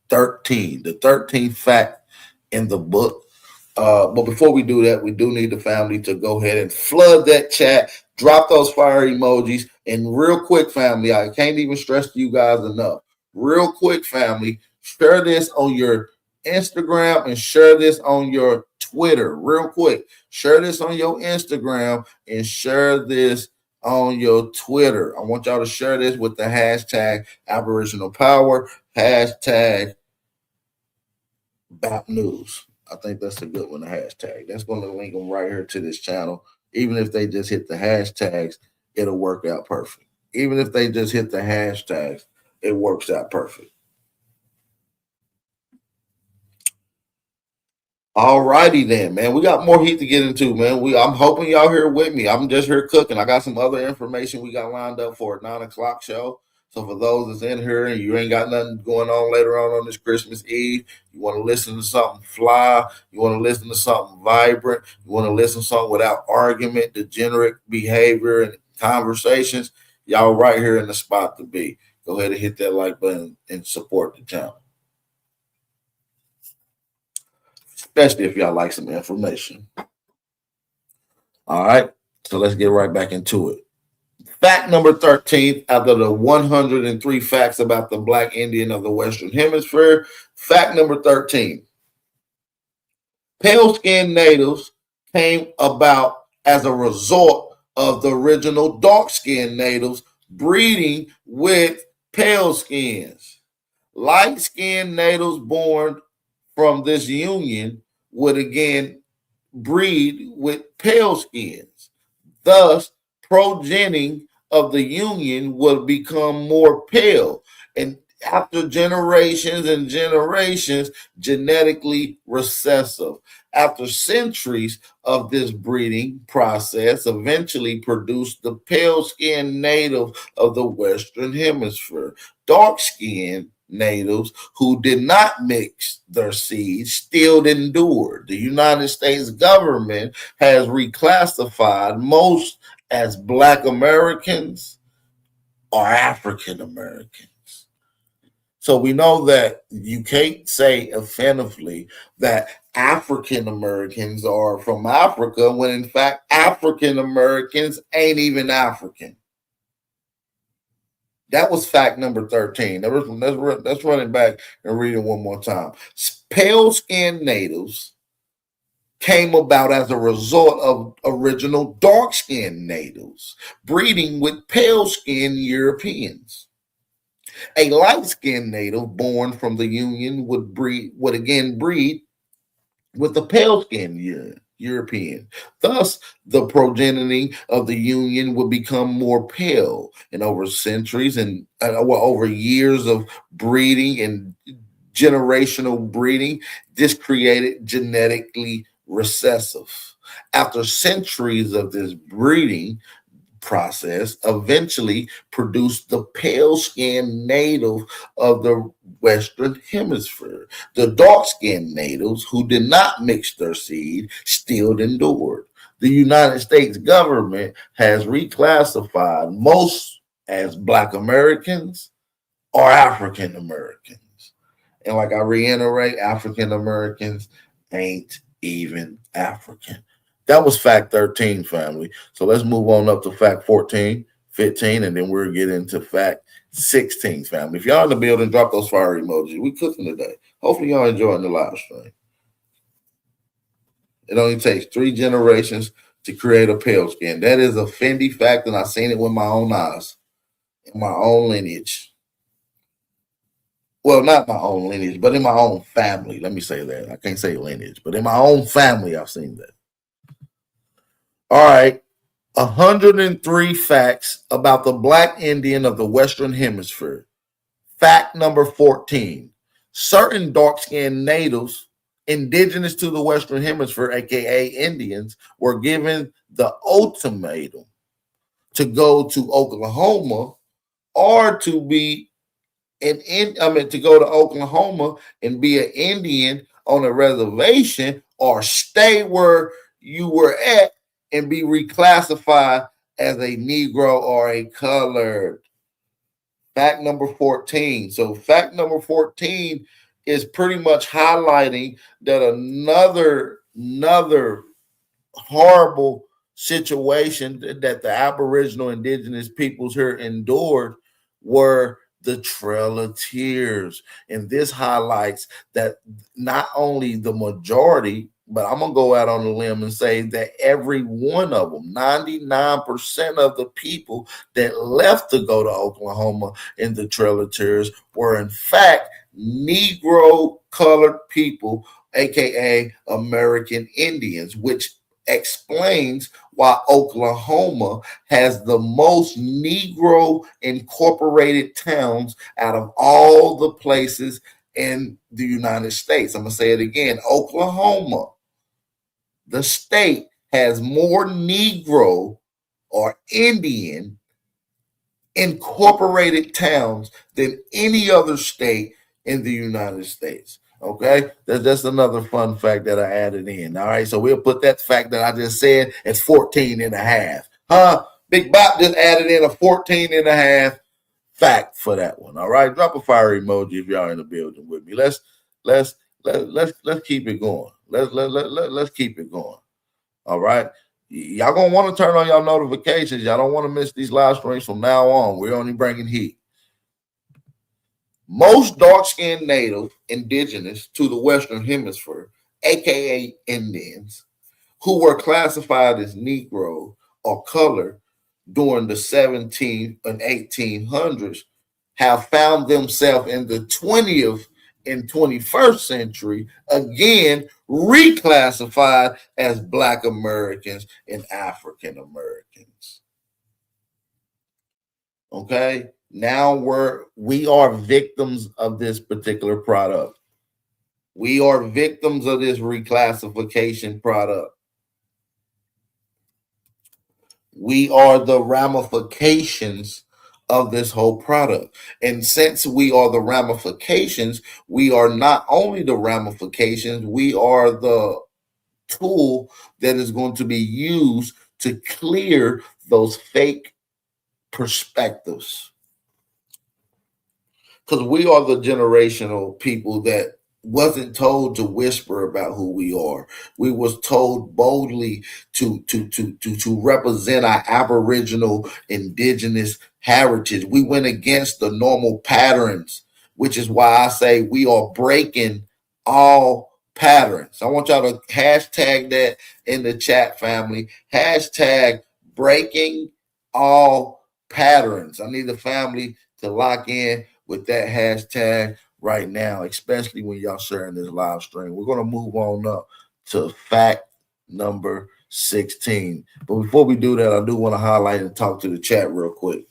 13, the 13th fact in the book. But before we do that, we do need the family to go ahead and flood that chat, drop those fire emojis, and real quick, family, I can't even stress to you guys enough. Real quick, family, share this on your Instagram and share this on your Twitter. Real quick, share this on your Instagram and share this on your Twitter. I want y'all to share this with the hashtag Aboriginal Power, hashtag BAP News. I think that's a good one, the hashtag. That's going to link them right here to this channel. Even if they just hit the hashtags, it'll work out perfect. Even if they just hit the hashtags, it works out perfect. All righty then, man. We got more heat to get into, man. I'm hoping y'all here with me. I'm just here cooking. I got some other information we got lined up for a 9 o'clock show. So for those that's in here and you ain't got nothing going on later on this Christmas Eve, you want to listen to something fly, you want to listen to something vibrant, you want to listen to something without argument, degenerate behavior, and conversations, y'all right here in the spot to be. Go ahead and hit that like button and support the channel. Especially if y'all like some information. All right, so let's get right back into it. Fact number 13 out of the 103 facts about the Black Indian of the Western Hemisphere. Fact number 13. Pale-skinned natives came about as a result of the original dark-skinned natives breeding with pale skins. Light-skinned natives born from this union would again breed with pale skins. Thus, progeny of the union would become more pale, and after generations and generations, genetically recessive. After centuries of this breeding process, eventually produced the pale-skinned native of the Western Hemisphere. Dark-skinned natives who did not mix their seeds still endured. The United States government has reclassified most as Black Americans or African Americans. So we know that you can't say offensively that African Americans are from Africa when in fact African Americans ain't even African. That was fact number 13. Let's run it back and read it one more time. Pale-skinned natives came about as a result of original dark-skinned natives breeding with pale-skinned Europeans. A light-skinned native born from the union would again breed with a pale-skinned European. Thus, the progeny of the union would become more pale, and over centuries and over years of breeding and generational breeding, this created genetically recessive. After centuries of this breeding process, eventually produced the pale-skinned native of the Western Hemisphere. The dark-skinned natives who did not mix their seed still endured. The United States government has reclassified most as Black Americans or African Americans. And like I reiterate, African Americans ain't even African. That was fact 13, family. So let's move on up to fact 14, 15, and then we'll get into fact 16, family. If y'all in the building, drop those fire emojis. We cooking today. Hopefully y'all enjoying the live stream. It only takes 3 generations to create a pale skin. That is a Fendi fact, and I've seen it with my own eyes, in my own lineage. Well, not my own lineage, but in my own family. Let me say that. I can't say lineage, but in my own family, I've seen that. All right. 103 facts about the Black Indian of the Western Hemisphere. Fact number 14. Certain dark-skinned natives indigenous to the Western Hemisphere, aka Indians, were given the ultimatum to go to Oklahoma or to be to go to Oklahoma and be an Indian on a reservation, or stay where you were at and be reclassified as a Negro or a colored. Fact number 14. So fact number 14 is pretty much highlighting that another horrible situation that the Aboriginal indigenous peoples here endured were the Trail of Tears. And this highlights that not only the majority, but I'm going to go out on a limb and say that every one of them, 99% of the people that left to go to Oklahoma in the Trail of Tears were in fact Negro colored people, aka American Indians, which explains why Oklahoma has the most Negro incorporated towns out of all the places in the United States. I'm going to say it again. Oklahoma, the state, has more Negro or Indian incorporated towns than any other state in the United States. Okay, that's another fun fact that I added in. All right, so we'll put that fact that I just said as 14 and a half. Big Bop just added in a 14 and a half fact for that one. All right, drop a fire emoji if y'all in the building with me. Let's keep it going. Let's keep it going. All right. Y'all gonna want to turn on y'all notifications. Y'all don't want to miss these live streams from now on. We're only bringing heat. Most dark-skinned native indigenous to the Western Hemisphere, aka Indians, who were classified as Negro or colored during the 17th and 1800s, have found themselves in the 20th and 21st century again reclassified as Black Americans and African Americans. Okay, now we are victims of this particular product. We are victims of this reclassification product. We are the ramifications of this whole product. And since we are the ramifications, we are not only the ramifications, we are the tool that is going to be used to clear those fake perspectives. Because we are the generational people that wasn't told to whisper about who we are. We was told boldly to represent our Aboriginal indigenous heritage. We went against the normal patterns, which is why I say we are breaking all patterns. I want y'all to hashtag that in the chat, family. Hashtag breaking all patterns. I need the family to lock in with that hashtag right now, especially when y'all sharing this live stream. We're going to move on up to fact number 16. But before we do that, I do want to highlight and talk to the chat real quick.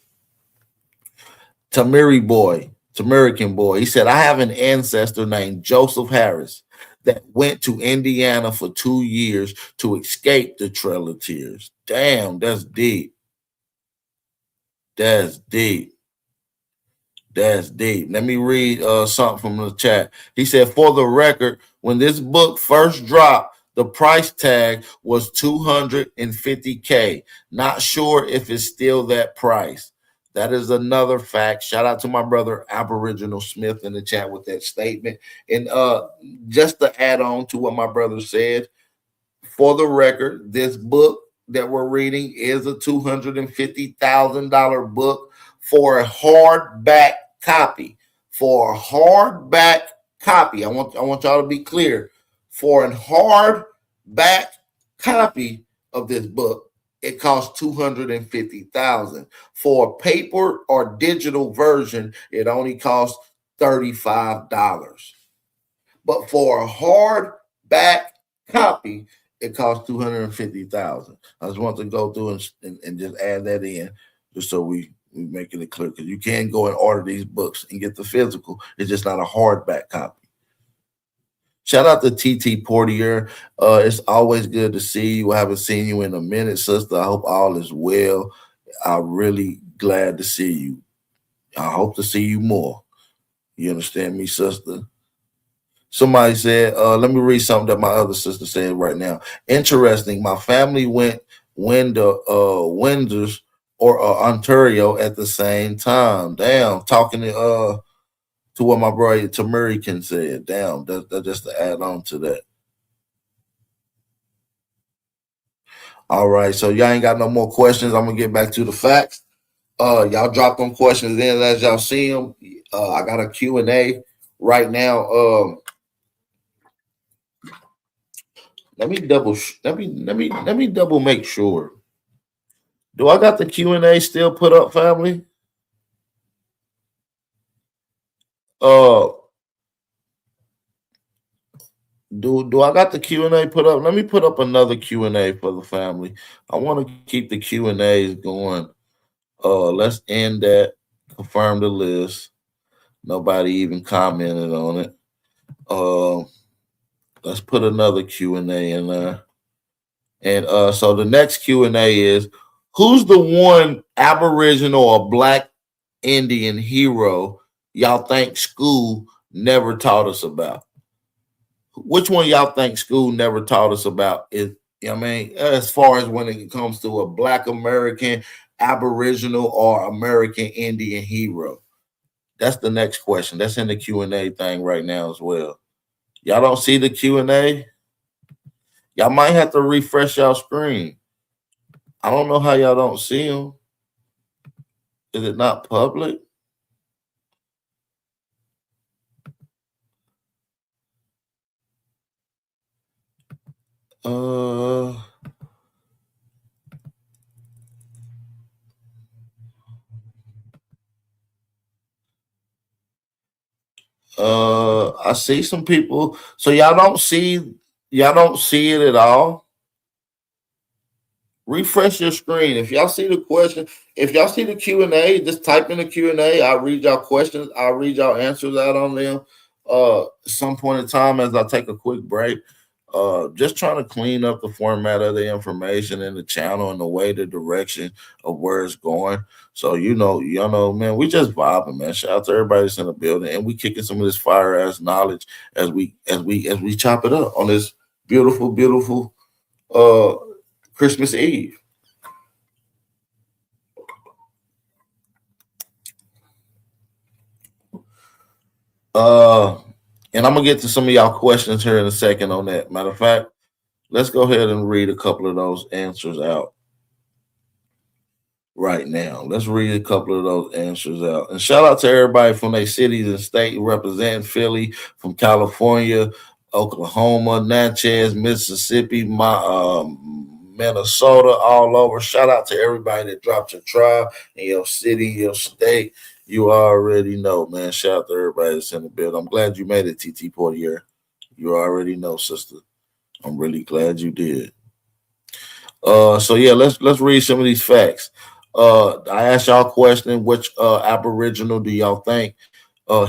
Tamirican boy, he said, I have an ancestor named Joseph Harris that went to Indiana for 2 years to escape the Trail of Tears. Damn, that's deep. That's deep. That's deep. Let me read something from the chat. He said, for the record, when this book first dropped, the price tag was $250K. Not sure if it's still that price. That is another fact. Shout out to my brother Aboriginal Smith in the chat with that statement. And just to add on to what my brother said, for the record, this book that we're reading is a $250,000 book for a hardback copy. For a hardback copy, I want y'all to be clear. For a hardback copy of this book, it costs $250,000. For a paper or digital version, it only costs $35. But for a hardback copy, it costs $250,000. I just want to go through and just add that in, just so we making it clear, because you can go and order these books and get the physical. It's just not a hardback copy. Shout out to TT Portier. It's always good to see you. I haven't seen you in a minute, sister. I hope all is well. I'm really glad to see you. I hope to see you more. You understand me, sister? Somebody said, let me read something that my other sister said right now. Interesting. My family went Windsors or Ontario at the same time. Damn, talking to what my brother Tamurican said. Damn, that's just to add on to that. All right, so y'all ain't got no more questions. I'm gonna get back to the facts. Y'all drop them questions in as y'all see them. I got a Q&A right now. Let me double make sure. Do I got the Q&A still put up, family? Do I got the Q&A put up? Let me put up another Q&A for the family. I want to keep the Q&As going. Let's end that. Confirm the list. Nobody even commented on it. Let's put another Q&A in there. And so the next Q&A is, who's the one Aboriginal or Black Indian hero y'all think school never taught us about? Which one y'all think school never taught us about? Is, you know what I mean, as far as when it comes to a Black American, Aboriginal, or American Indian hero? That's the next question. That's in the Q&A thing right now as well. Y'all don't see the Q&A? Y'all might have to refresh y'all screen. I don't know how y'all don't see them. Is it not public? I see some people. So y'all don't see it at all. Refresh your screen. If y'all see the question, if y'all see the Q&A, just type in the Q&A. I'll read y'all questions. I'll read y'all answers out on them. Some point in time as I take a quick break. Just trying to clean up the format of the information in the channel and the way, the direction of where it's going. So y'all know, man, we just vibing, man. Shout out to everybody that's in the building, and we kicking some of this fire ass knowledge as we chop it up on this beautiful, beautiful Christmas Eve. And I'm gonna get to some of y'all questions here in a second on that. Matter of fact, let's go ahead and read a couple of those answers out right now. Let's read a couple of those answers out. And shout out to everybody from their cities and state representing Philly, from California, Oklahoma, Natchez, Mississippi, Minnesota, all over. Shout out to everybody that dropped your tribe in your city, your state. You already know, man. Shout out to everybody that's in the building. I'm glad you made it, TT Portier. You already know, sister. I'm really glad you did. So yeah, let's read some of these facts. I asked y'all a question: which Aboriginal do y'all think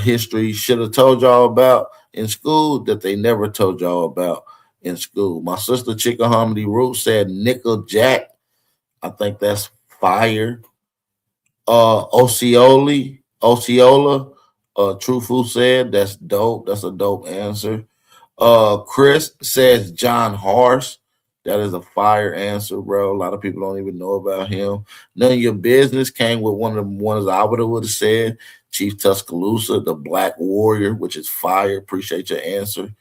history should have told y'all about in school that they never told y'all about in school? My sister Chickahominy Root said Nickel Jack. I think that's fire. Osceola, Truthful said that's dope. That's a dope answer. Chris says John Horse. That is a fire answer, bro. A lot of people don't even know about him. None of Your Business came with one of the ones I would have said. Chief Tuscaloosa, the Black Warrior, which is fire. Appreciate your answer.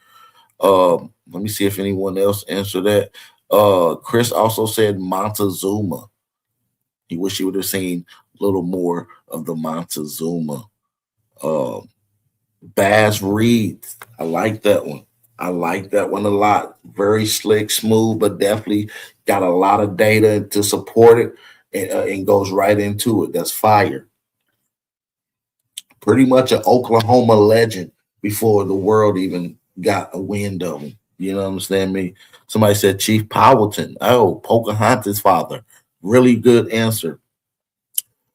Let me see if anyone else answered that. Chris also said Montezuma. He wish he would have seen a little more of the Montezuma. Bass Reed. I like that one. I like that one a lot. Very slick, smooth, but definitely got a lot of data to support it and goes right into it. That's fire. Pretty much an Oklahoma legend before the world even got a wind of him. You know what I'm saying? Me. Somebody said Chief Powelton. Oh, Pocahontas' father. Really good answer.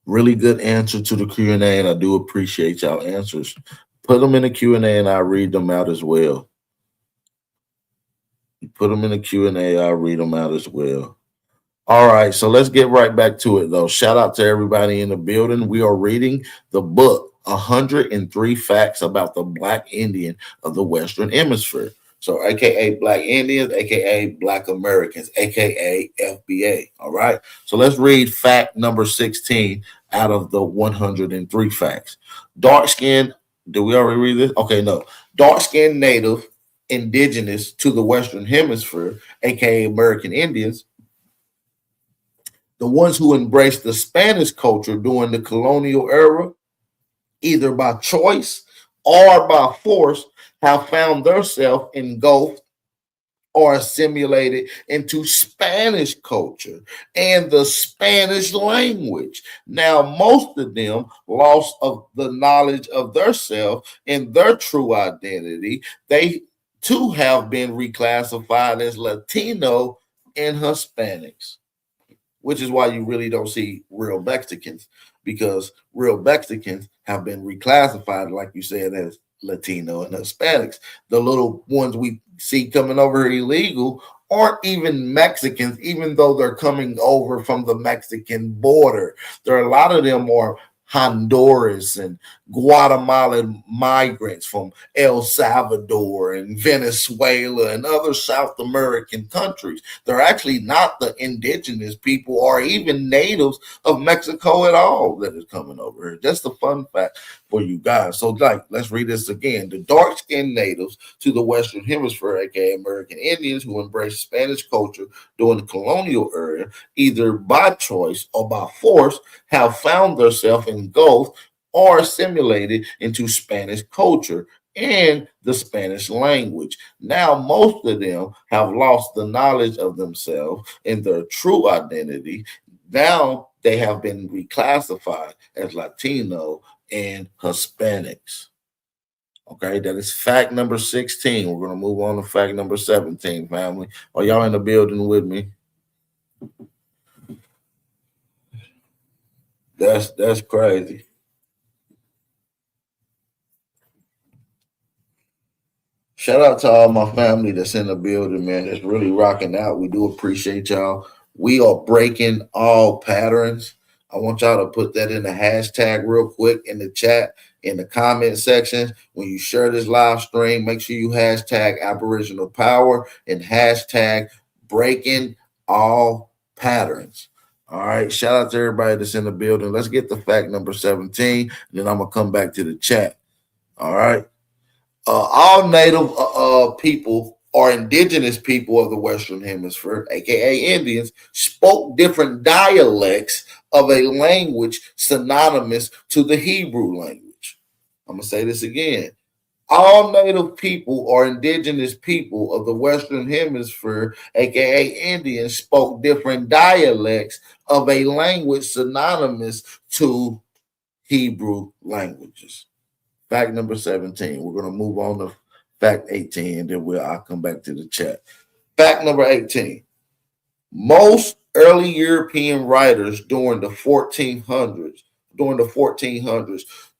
Really good answer to the Q&A, and I do appreciate y'all answers. Put them in the Q&A, and I'll read them out as well. Put them in the Q&A. I'll read them out as well. All right, so let's get right back to it, though. Shout out to everybody in the building. We are reading the book, 103 Facts About the Black Indian of the Western Hemisphere. So, AKA Black Indians, AKA Black Americans, AKA FBA. All right, so let's read fact number 16 out of the 103 facts. Dark skin, did we already read this? Okay, no. Dark skinned native indigenous to the Western Hemisphere, aka American Indians, the ones who embraced the Spanish culture during the colonial era, either by choice or by force, have found themselves engulfed or assimilated into Spanish culture and the Spanish language. Now, most of them lost of the knowledge of themselves and their true identity. They too have been reclassified as Latino and Hispanics, which is why you really don't see real Mexicans, because real Mexicans have been reclassified, like you said, as Latino and Hispanics. The little ones we see coming over illegal aren't even Mexicans, even though they're coming over from the Mexican border. There are a lot of them are Honduras and Guatemalan migrants from El Salvador and Venezuela and other South American countries. They're actually not the indigenous people or even natives of Mexico at all that is coming over here. Just a fun fact for you guys. So, let's read this again. The dark-skinned natives to the Western Hemisphere, aka American Indians, who embraced Spanish culture during the colonial era, either by choice or by force, have found themselves engulfed or assimilated into Spanish culture and the Spanish language. Now, most of them have lost the knowledge of themselves and their true identity. Now, they have been reclassified as Latino and Hispanics. Okay, that is fact number 16. We're going to move on to fact number 17, family. Are y'all in the building with me? That's crazy. Shout out to all my family that's in the building, man. That's really rocking out. We do appreciate y'all. We are breaking all patterns. I want y'all to put that in the hashtag real quick in the chat, in the comment section. When you share this live stream, make sure you hashtag Aboriginal Power and hashtag breaking all patterns. All right. Shout out to everybody that's in the building. Let's get the fact number 17, and then I'm going to come back to the chat. All right. All native people or indigenous people of the Western Hemisphere, aka Indians, spoke different dialects of a language synonymous to the Hebrew language. I'm going to say this again. All native people or indigenous people of the Western Hemisphere, aka Indians, spoke different dialects of a language synonymous to Hebrew languages. Fact number 17. We're going to move on to fact 18, and then I'll come back to the chat. Fact number 18. Most early European writers during the 1400s,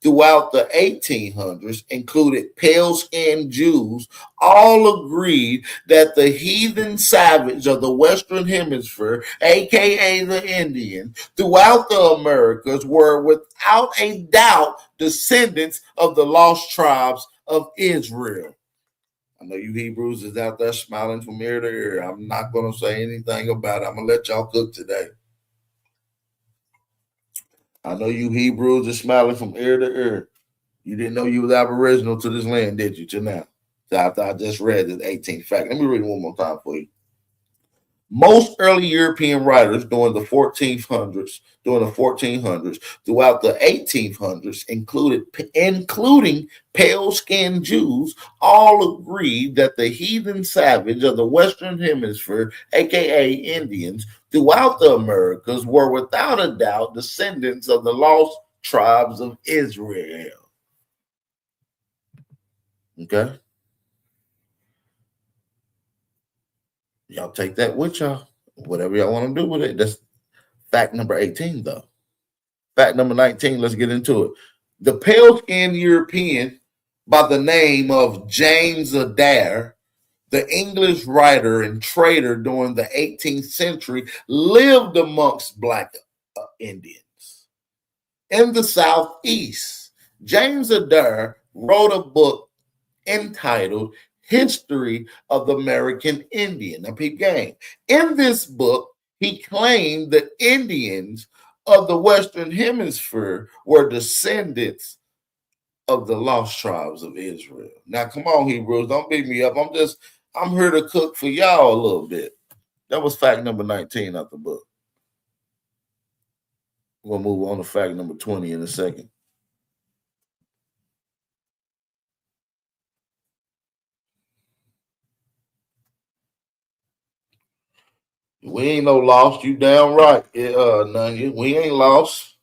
throughout the 1800s, included pale-skinned Jews, all agreed that the heathen savage of the Western Hemisphere, aka the Indian, throughout the Americas were without a doubt descendants of the lost tribes of Israel. I know you Hebrews is out there smiling from ear to ear. I'm not going to say anything about it. I'm going to let y'all cook today. I know you Hebrews are smiling from ear to ear. You didn't know you was aboriginal to this land, did you, till now? So after I just read this 18th fact. Let me read it one more time for you. Most early European writers during the 1400s, throughout the 1800s, including pale-skinned Jews, all agreed that the heathen savage of the Western Hemisphere, aka Indians, throughout the Americas were without a doubt descendants of the lost tribes of Israel. Okay? Y'all take that with y'all. Whatever y'all want to do with it. That's fact number 18, though. Fact number 19, let's get into it. The pale-skinned European by the name of James Adair the English writer and trader during the 18th century, lived amongst Black Indians in the Southeast. James Adair wrote a book entitled History of the American Indian. Now, peep game. In this book, he claimed that Indians of the Western Hemisphere were descendants of the lost tribes of Israel. Now, come on, Hebrews, don't beat me up. I'm here to cook for y'all a little bit. That was fact number 19 of the book. We'll move on to fact number 20 in a second. We ain't no lost. You damn right. None. We ain't lost.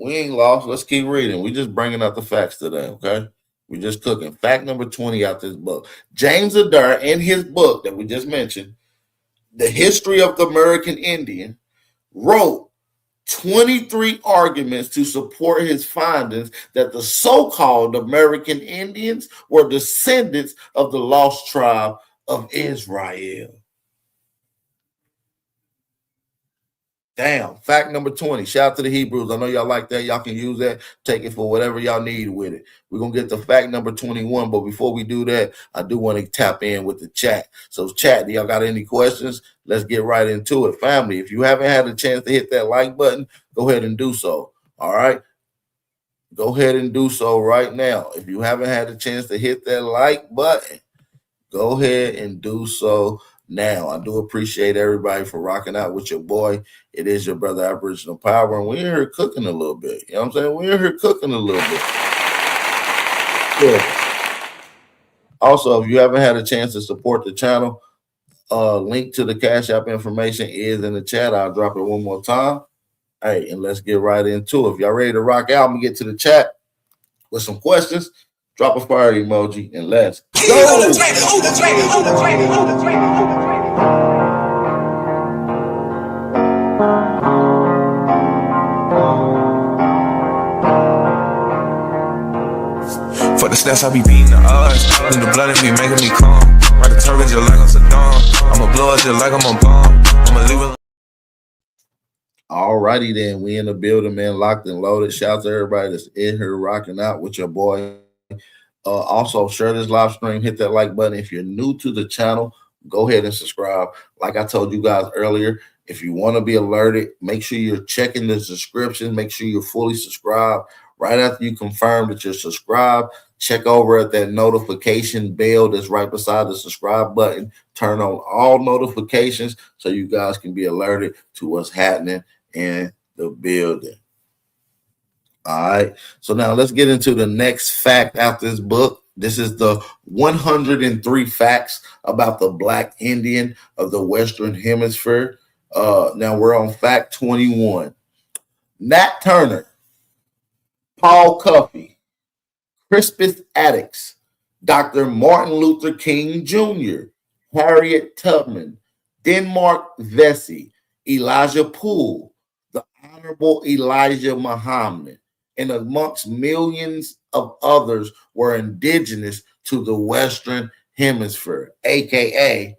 We ain't lost. Let's keep reading. We just bringing out the facts today, okay? We just cooking. Fact number 20 out this book. James Adair, in his book that we just mentioned, The History of the American Indian, wrote 23 arguments to support his findings that the so-called American Indians were descendants of the lost tribe of Israel. Damn. Fact number 20. Shout out to the Hebrews. I know y'all like that. Y'all can use that. Take it for whatever y'all need with it. We're going to get to fact number 21. But before we do that, I do want to tap in with the chat. So chat, do y'all got any questions? Let's get right into it. Family, if you haven't had a chance to hit that like button, go ahead and do so. All right? Go ahead and do so right now. If you haven't had a chance to hit that like button, go ahead and do so now. I do appreciate everybody for rocking out with your boy. It is your brother Aboriginal Power, and we're here cooking a little bit. You know what I'm saying? We're here cooking a little bit. Yeah. Also, if you haven't had a chance to support the channel, link to the Cash App information is in the chat. I'll drop it one more time. Hey, and let's get right into it. If y'all ready to rock out, I'm gonna get to the chat with some questions. Drop a fire emoji and let's go. For the stats, I be beating the odds. In the blood, it be making me calm. Ride the turret just like I'm Saddam. I'ma blow it just like I'm a bomb. I'ma leave it. Alrighty then, we in the building, man, locked and loaded. Shout out to everybody that's in here rocking out with your boy. Also, share this live stream, hit that like button. If you're new to the channel, go ahead and subscribe. Like I told you guys earlier, if you want to be alerted, make sure you're checking the description. Make sure you're fully subscribed. Right after you confirm that you're subscribed, check over at that notification bell that's right beside the subscribe button. Turn on all notifications so you guys can be alerted to what's happening in the building. All right. So now let's get into the next fact out this book. This is the 103 facts about the Black Indian of the Western Hemisphere. Now we're on fact 21. Nat Turner, Paul Cuffey, Crispus Attucks, Dr. Martin Luther King Jr., Harriet Tubman, Denmark Vesey, Elijah Poole, the Honorable Elijah Muhammad, and amongst millions of others were indigenous to the Western Hemisphere, aka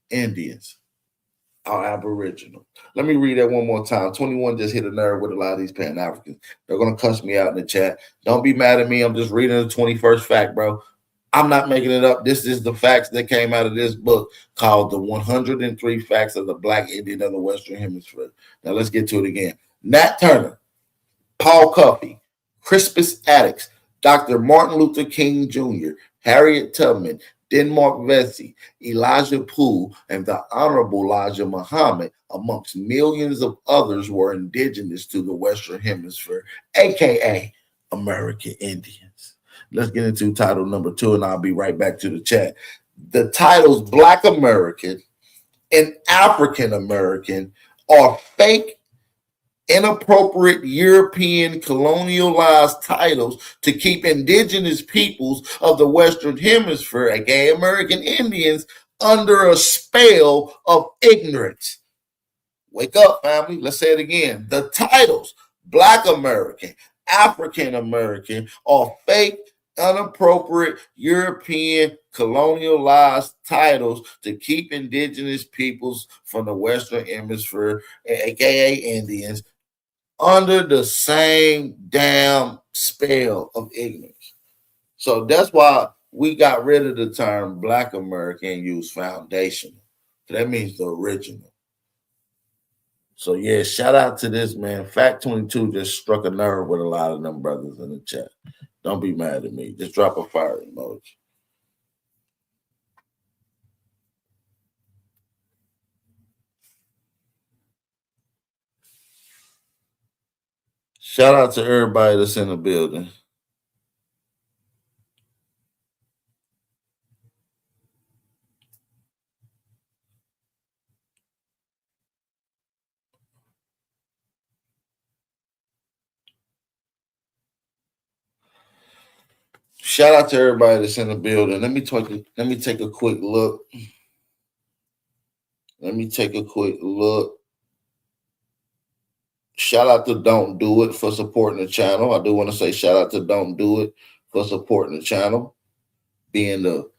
Indians, or Aboriginal. Let me read that one more time. 21 just hit a nerve with a lot of these Pan-Africans. They're going to cuss me out in the chat. Don't be mad at me. I'm just reading the 21st fact, bro. I'm not making it up. This is the facts that came out of this book called The 103 Facts of the Black Indian of the Western Hemisphere. Now let's get to it again. Nat Turner, Paul Cuffey, Crispus Attucks, Dr. Martin Luther King Jr., Harriet Tubman, Denmark Vesey, Elijah Poole, and the Honorable Elijah Muhammad, amongst millions of others, were indigenous to the Western Hemisphere, aka American Indians. Let's get into title number 2, and I'll be right back to the chat. The titles Black American and African American are fake, inappropriate European colonialized titles to keep indigenous peoples of the Western Hemisphere, aka American Indians, under a spell of ignorance. Wake up, family. Let's say it again. The titles Black American, African American, or fake, inappropriate European colonialized titles to keep indigenous peoples from the Western Hemisphere, aka Indians, under the same damn spell of ignorance. So that's why we got rid of the term Black American and used foundational. That means the original. So yeah, shout out to this man. Fact 22 just struck a nerve with a lot of them brothers in the chat. Don't be mad at me. Just drop a fire emoji. Shout out to everybody that's in the building. Shout out to everybody that's in the building. Let me take a quick look. Shout out to Don't Do It for supporting the channel. I do want to say shout out to Don't Do It for supporting the channel, being the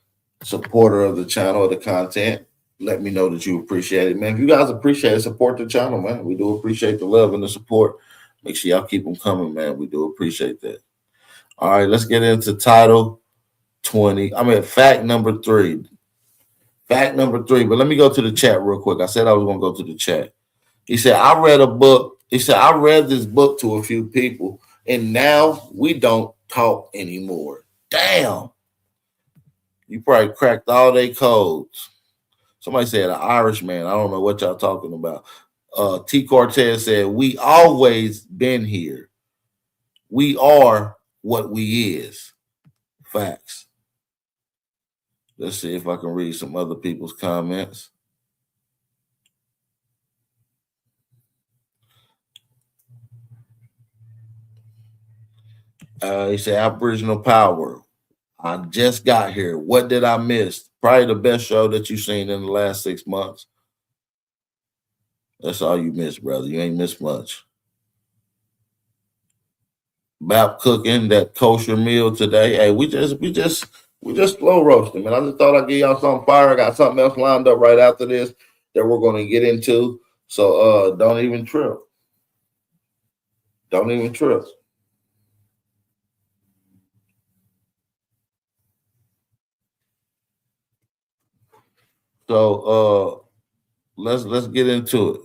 supporter of the channel, of the content. Let me know that you appreciate it, man. If you guys appreciate it, support the channel, man. We do appreciate the love and the support. Make sure y'all keep them coming, man. We do appreciate that. All right, let's get into title 20. Fact number 3. Fact number 3. But let me go to the chat real quick. I said I was going to go to the chat. He said, I read a book. He said, I read this book to a few people, and now we don't talk anymore. Damn. You probably cracked all their codes. Somebody said an Irishman. I don't know what y'all talking about. T. Cortez said, we always been here. We are what we is. Facts. Let's see if I can read some other people's comments. He said, Aboriginal Power. I just got here. What did I miss? Probably the best show that you've seen in the last 6 months. That's all you missed, brother. You ain't missed much. Bap cooking that kosher meal today. Hey, we just slow roasting, man. I just thought I'd give y'all something fire. I got something else lined up right after this that we're going to get into. So don't even trip. Don't even trip. So let's get into it.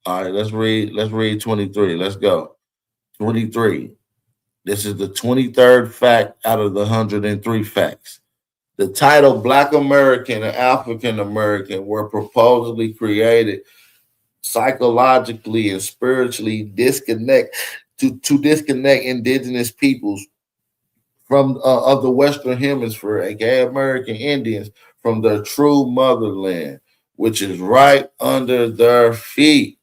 All right, let's read 23. Let's go. 23. This is the 23rd fact out of the 103 facts. The title Black American and African American were supposedly created psychologically and spiritually disconnect indigenous peoples from of the Western Hemisphere, aka American Indians, from their true motherland, which is right under their feet.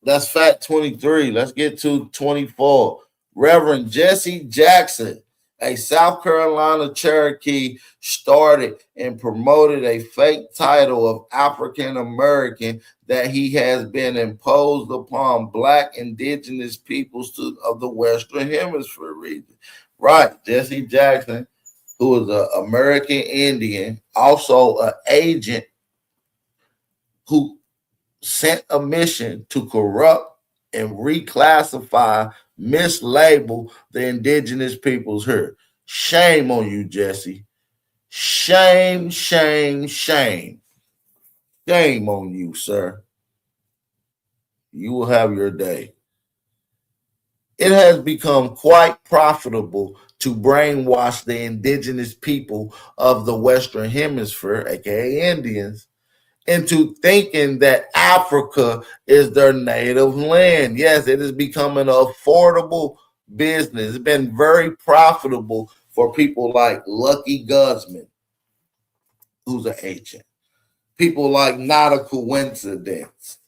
That's fact 23. Let's get to 24. Reverend Jesse Jackson, a South Carolina Cherokee, started and promoted a fake title of African American that he has been imposed upon Black indigenous peoples of the Western Hemisphere region. Right, Jesse Jackson, who is an American Indian, also an agent who sent a mission to corrupt and reclassify, mislabel the indigenous peoples here. Shame on you, Jesse. Shame, shame, shame. Shame on you, sir. You will have your day. It has become quite profitable to brainwash the indigenous people of the Western Hemisphere, aka Indians, into thinking that Africa is their native land. Yes, it is becoming an affordable business. It's been very profitable for people like Lucky Guzman, who's an agent. People like Not a Coincidence.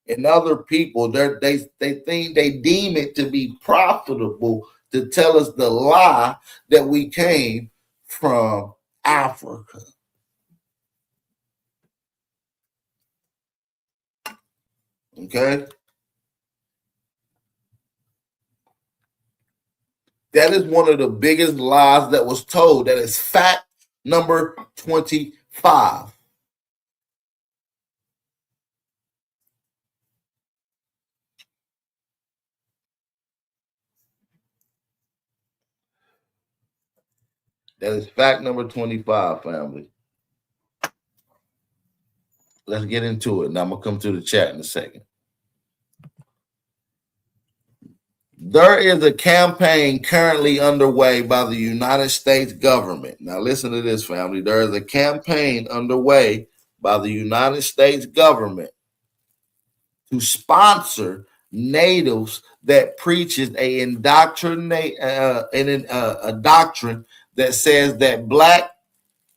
And other people, they deem it to be profitable to tell us the lie that we came from Africa. Okay. That is one of the biggest lies that was told. That is fact number 25. That is fact number 25, family. Let's get into it. Now I'm going to come to the chat in a second. There is a campaign currently underway by the United States government. Now, listen to this, family. There is a campaign underway by the United States government to sponsor natives that preaches a doctrine that says that black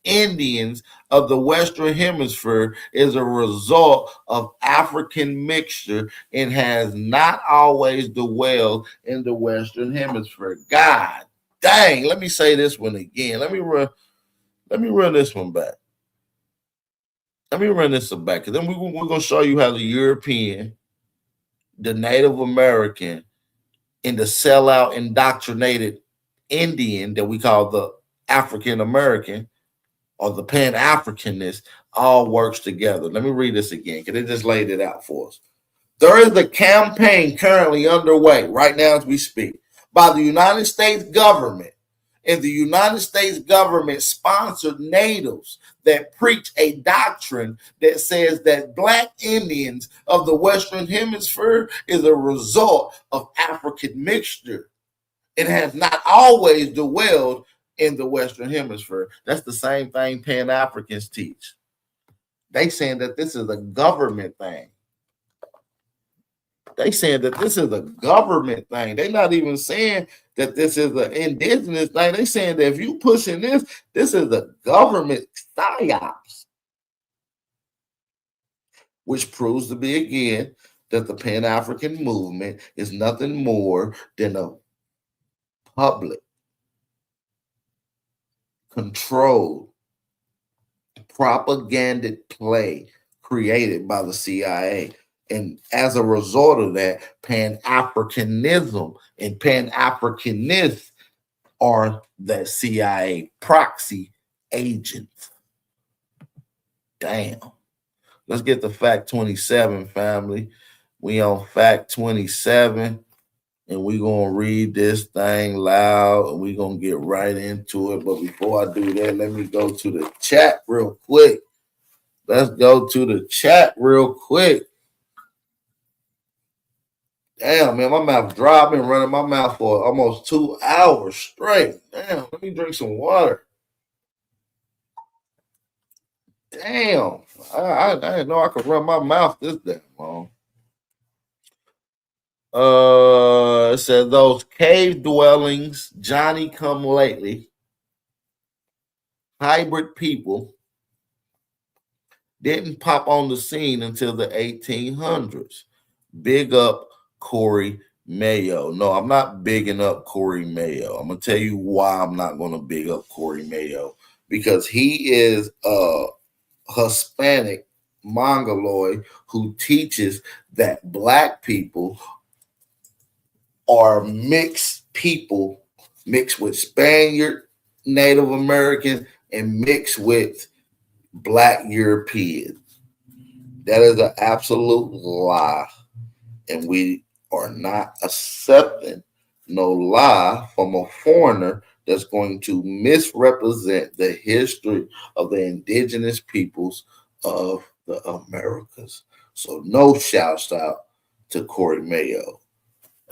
Indians of the Western Hemisphere is a result of African mixture and has not always dwelled in the Western Hemisphere. God dang, let me say this one again. Let me run this one back. Let me run this one back, because then we're going to show you how the European, the Native American, and the sellout indoctrinated Indian that we call the African American or the Pan-Africanist all works together. Let me read this again, because it just laid it out for us. There is a campaign currently underway right now as we speak by the United States government, and the United States government sponsored natives that preach a doctrine that says that black Indians of the Western Hemisphere is a result of African mixture. It has not always dwelled in the Western Hemisphere. That's the same thing Pan-Africans teach. They saying that this is a government thing. They saying that this is a government thing. They're not even saying that this is an indigenous thing. They saying that if you pushing this is a government psyops. Which proves to be, again, that the Pan-African movement is nothing more than a public, controlled, propaganda play created by the CIA. And as a result of that, Pan-Africanism and Pan-Africanists are the CIA proxy agents. Damn. Let's get to fact 27, family. We on fact 27. And we're going to read this thing loud, and we're going to get right into it. But before I do that, let me go to the chat real quick. Let's go to the chat real quick. Damn, man, my mouth dry. I've been running my mouth for almost 2 hours straight. Damn, let me drink some water. Damn, I didn't know I could run my mouth this damn long. It said those cave dwellings, Johnny come lately, hybrid people didn't pop on the scene until the 1800s. Big up Corey Mayo. No, I'm not bigging up Corey Mayo. I'm going to tell you why I'm not going to big up Corey Mayo. Because he is a Hispanic mongoloid who teaches that black people are mixed people, mixed with Spaniard, Native American, and mixed with black Europeans. That is an absolute lie. And we are not accepting no lie from a foreigner that's going to misrepresent the history of the indigenous peoples of the Americas. So no shouts out to Corey Mayo.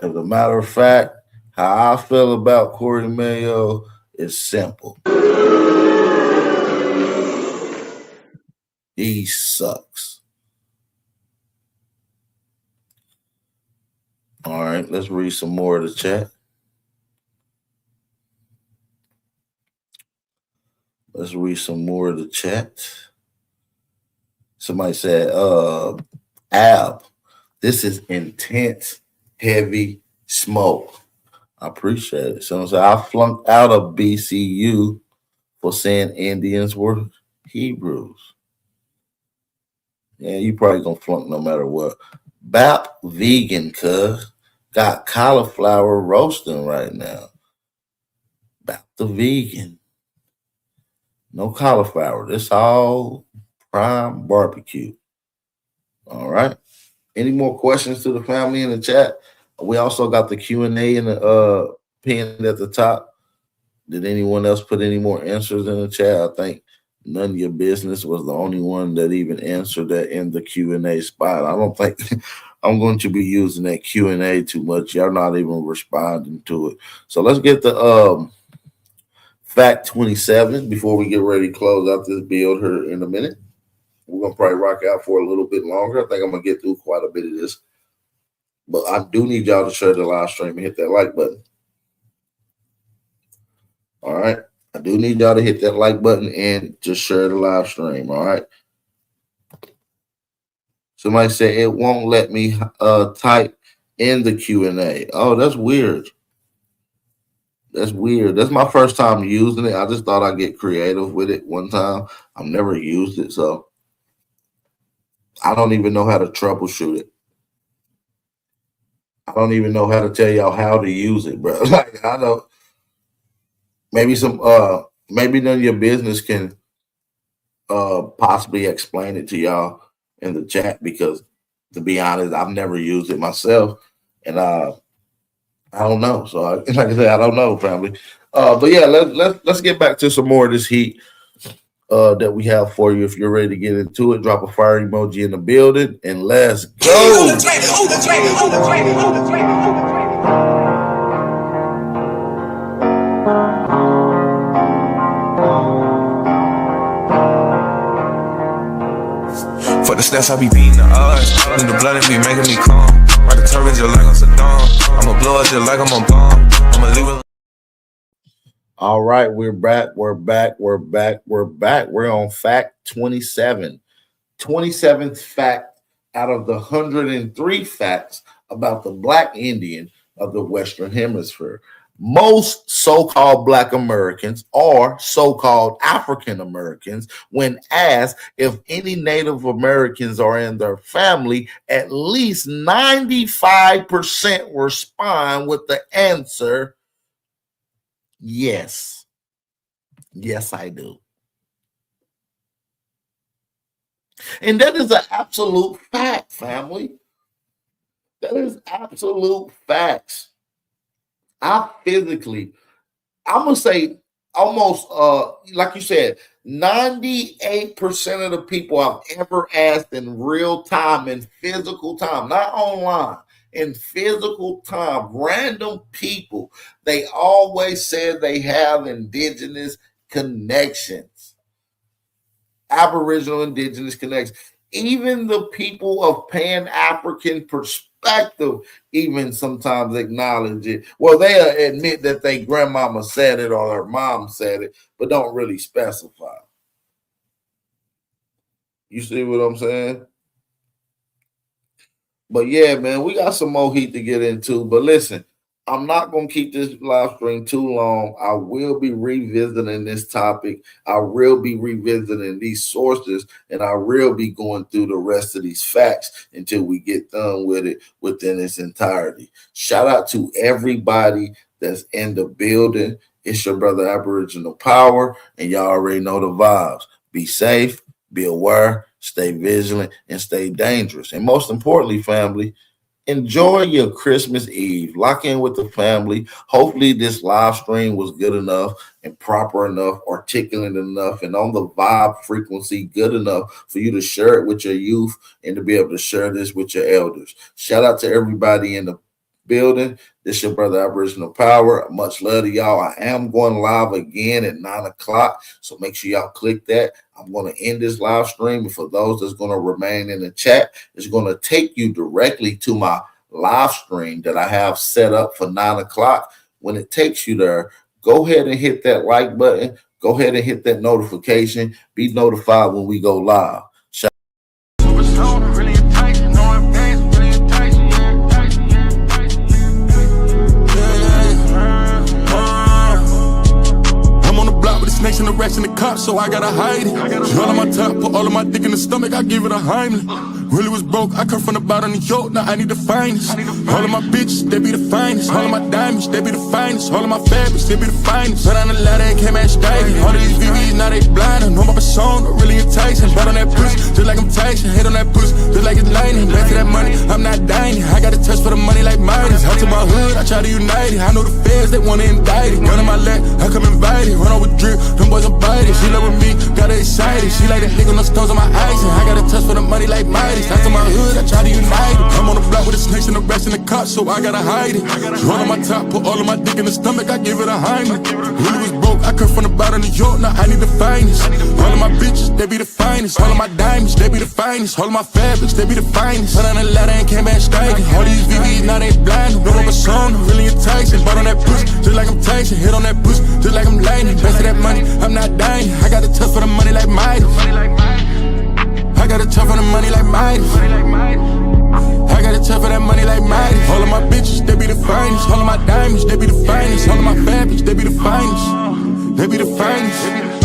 As a matter of fact, how I feel about Corey Mayo is simple. He sucks. All right, let's read some more of the chat. Let's read some more of the chat. Somebody said, Ab, this is intense, heavy smoke. I appreciate it. Someone said, I flunked out of BCU for saying Indians were Hebrews. Yeah, you probably gonna flunk no matter what. Bap vegan, cuz. Got cauliflower roasting right now. Bap the vegan. No cauliflower. This all prime barbecue. All right. Any more questions to the family in the chat? We also got the Q&A in the pinned at the top. Did anyone else put any more answers in the chat? I think None of Your Business was the only one that even answered that in the Q&A spot. I don't think I'm going to be using that Q&A too much. Y'all not even responding to it. So let's get the fact 27 before we get ready to close out this build here in a minute. We're going to probably rock out for a little bit longer. I think I'm going to get through quite a bit of this. But I do need y'all to share the live stream and hit that like button. All right. I do need y'all to hit that like button and just share the live stream. All right. Somebody said it won't let me type in the Q&A. Oh, that's weird. That's weird. That's my first time using it. I just thought I'd get creative with it one time. I've never used it, so I don't even know how to troubleshoot it. I don't even know how to tell y'all how to use it, bro. Like, I don't. Maybe maybe None of Your Business can possibly explain it to y'all in the chat, because to be honest, I've never used it myself, and I don't know. So like I said, I don't know, family. But yeah, let's get back to some more of this heat that we have for you. If you're ready to get into it, drop a fire emoji in the building and let's go. For the stats, I be beating the odds. In the blood, it be making me calm. Ride the turbines just like I'm Saddam. I'ma blow it just like I'm a bomb. I'ma leave it. All right, we're back. We're on fact 27. 27th fact out of the 103 facts about the Black Indian of the Western Hemisphere. Most so-called Black Americans or so-called African Americans, when asked if any Native Americans are in their family, at least 95% respond with the answer, yes. Yes, I do. And that is an absolute fact, family. That is absolute facts. I'm going to say almost, like you said, 98% of the people I've ever asked in real time, in physical time, not online, in physical time, random people, they always said they have indigenous connections, Aboriginal indigenous connections. Even the people of Pan-African perspective even sometimes acknowledge it. Well, they admit that their grandmama said it or their mom said it, but don't really specify. You see what I'm saying? But yeah, man, we got some more heat to get into. But listen, I'm not going to keep this live stream too long. I will be revisiting this topic. I will be revisiting these sources, and I will be going through the rest of these facts until we get done with it within its entirety. Shout out to everybody that's in the building. It's your brother Aboriginal Power, and y'all already know the vibes. Be safe, be aware, stay vigilant, and stay dangerous. And most importantly, family, enjoy your Christmas Eve. Lock in with the family. Hopefully this live stream was good enough and proper enough, articulate enough, and on the vibe frequency good enough for you to share it with your youth and to be able to share this with your elders. Shout out to everybody in the building. This your brother Aboriginal Power. Much love to y'all. I am going live again at 9 o'clock, so make sure y'all click that. I'm going to end this live stream, and for those that's going to remain in the chat, it's going to take you directly to my live stream that I have set up for 9 o'clock. When it takes you there, go ahead and hit that like button. Go ahead and hit that notification. Be notified when we go live. And the rest snakes in the cops, so I gotta hide it. All on my top, put all of my dick in the stomach, I give it a Heimlich. Really was broke, I come from the bottom of the York, now I need the finest. All of my bitches, they be the finest. All of my diamonds, they be the finest. All of my fabrics, they be the finest. But on the ladder, they can't match David. All of these VVs, now they blind. I know my persona, really enticing. But on that pussy, just like I'm Tyson. Hit on that pussy, just like it's lightning. Back to that money, I'm not dining. I got a touch for the money like Midas. Out to my hood, I try to unite it. I know the feds, they wanna indict it. Gun on my leg, I come invited. Run on with drip, them boys are biting. She love with me, got her excited. She like the nigga, no stones on my ice. And I got a touch for the money like Midas. Out to my hood, I try to unite it. I'm on the block with the snakes and the rest in the cops, so I gotta hide it. All on my top, put all of my dick in the stomach, I give it a Heimlich. Really was broke, I come from the bottom of New York, now I need the finest. All of my bitches, they be the finest. All of my diamonds, they be the finest. All of my fabrics, they be the finest. But on the ladder, ain't came back striking. All these VVs, now they blind. No more song, really enticing. Bought on that pussy, just like I'm Tyson. Hit on that pussy, just like I'm lightning. Best of that money, I'm not dying. I got a tough for the money like Midas. I got a tough for the money like Midas. I got a tough for that money like Midas. All of my bitches, they be the finest. All of my diamonds, they be the finest. All of my fabrics, they be the finest. They be the finest.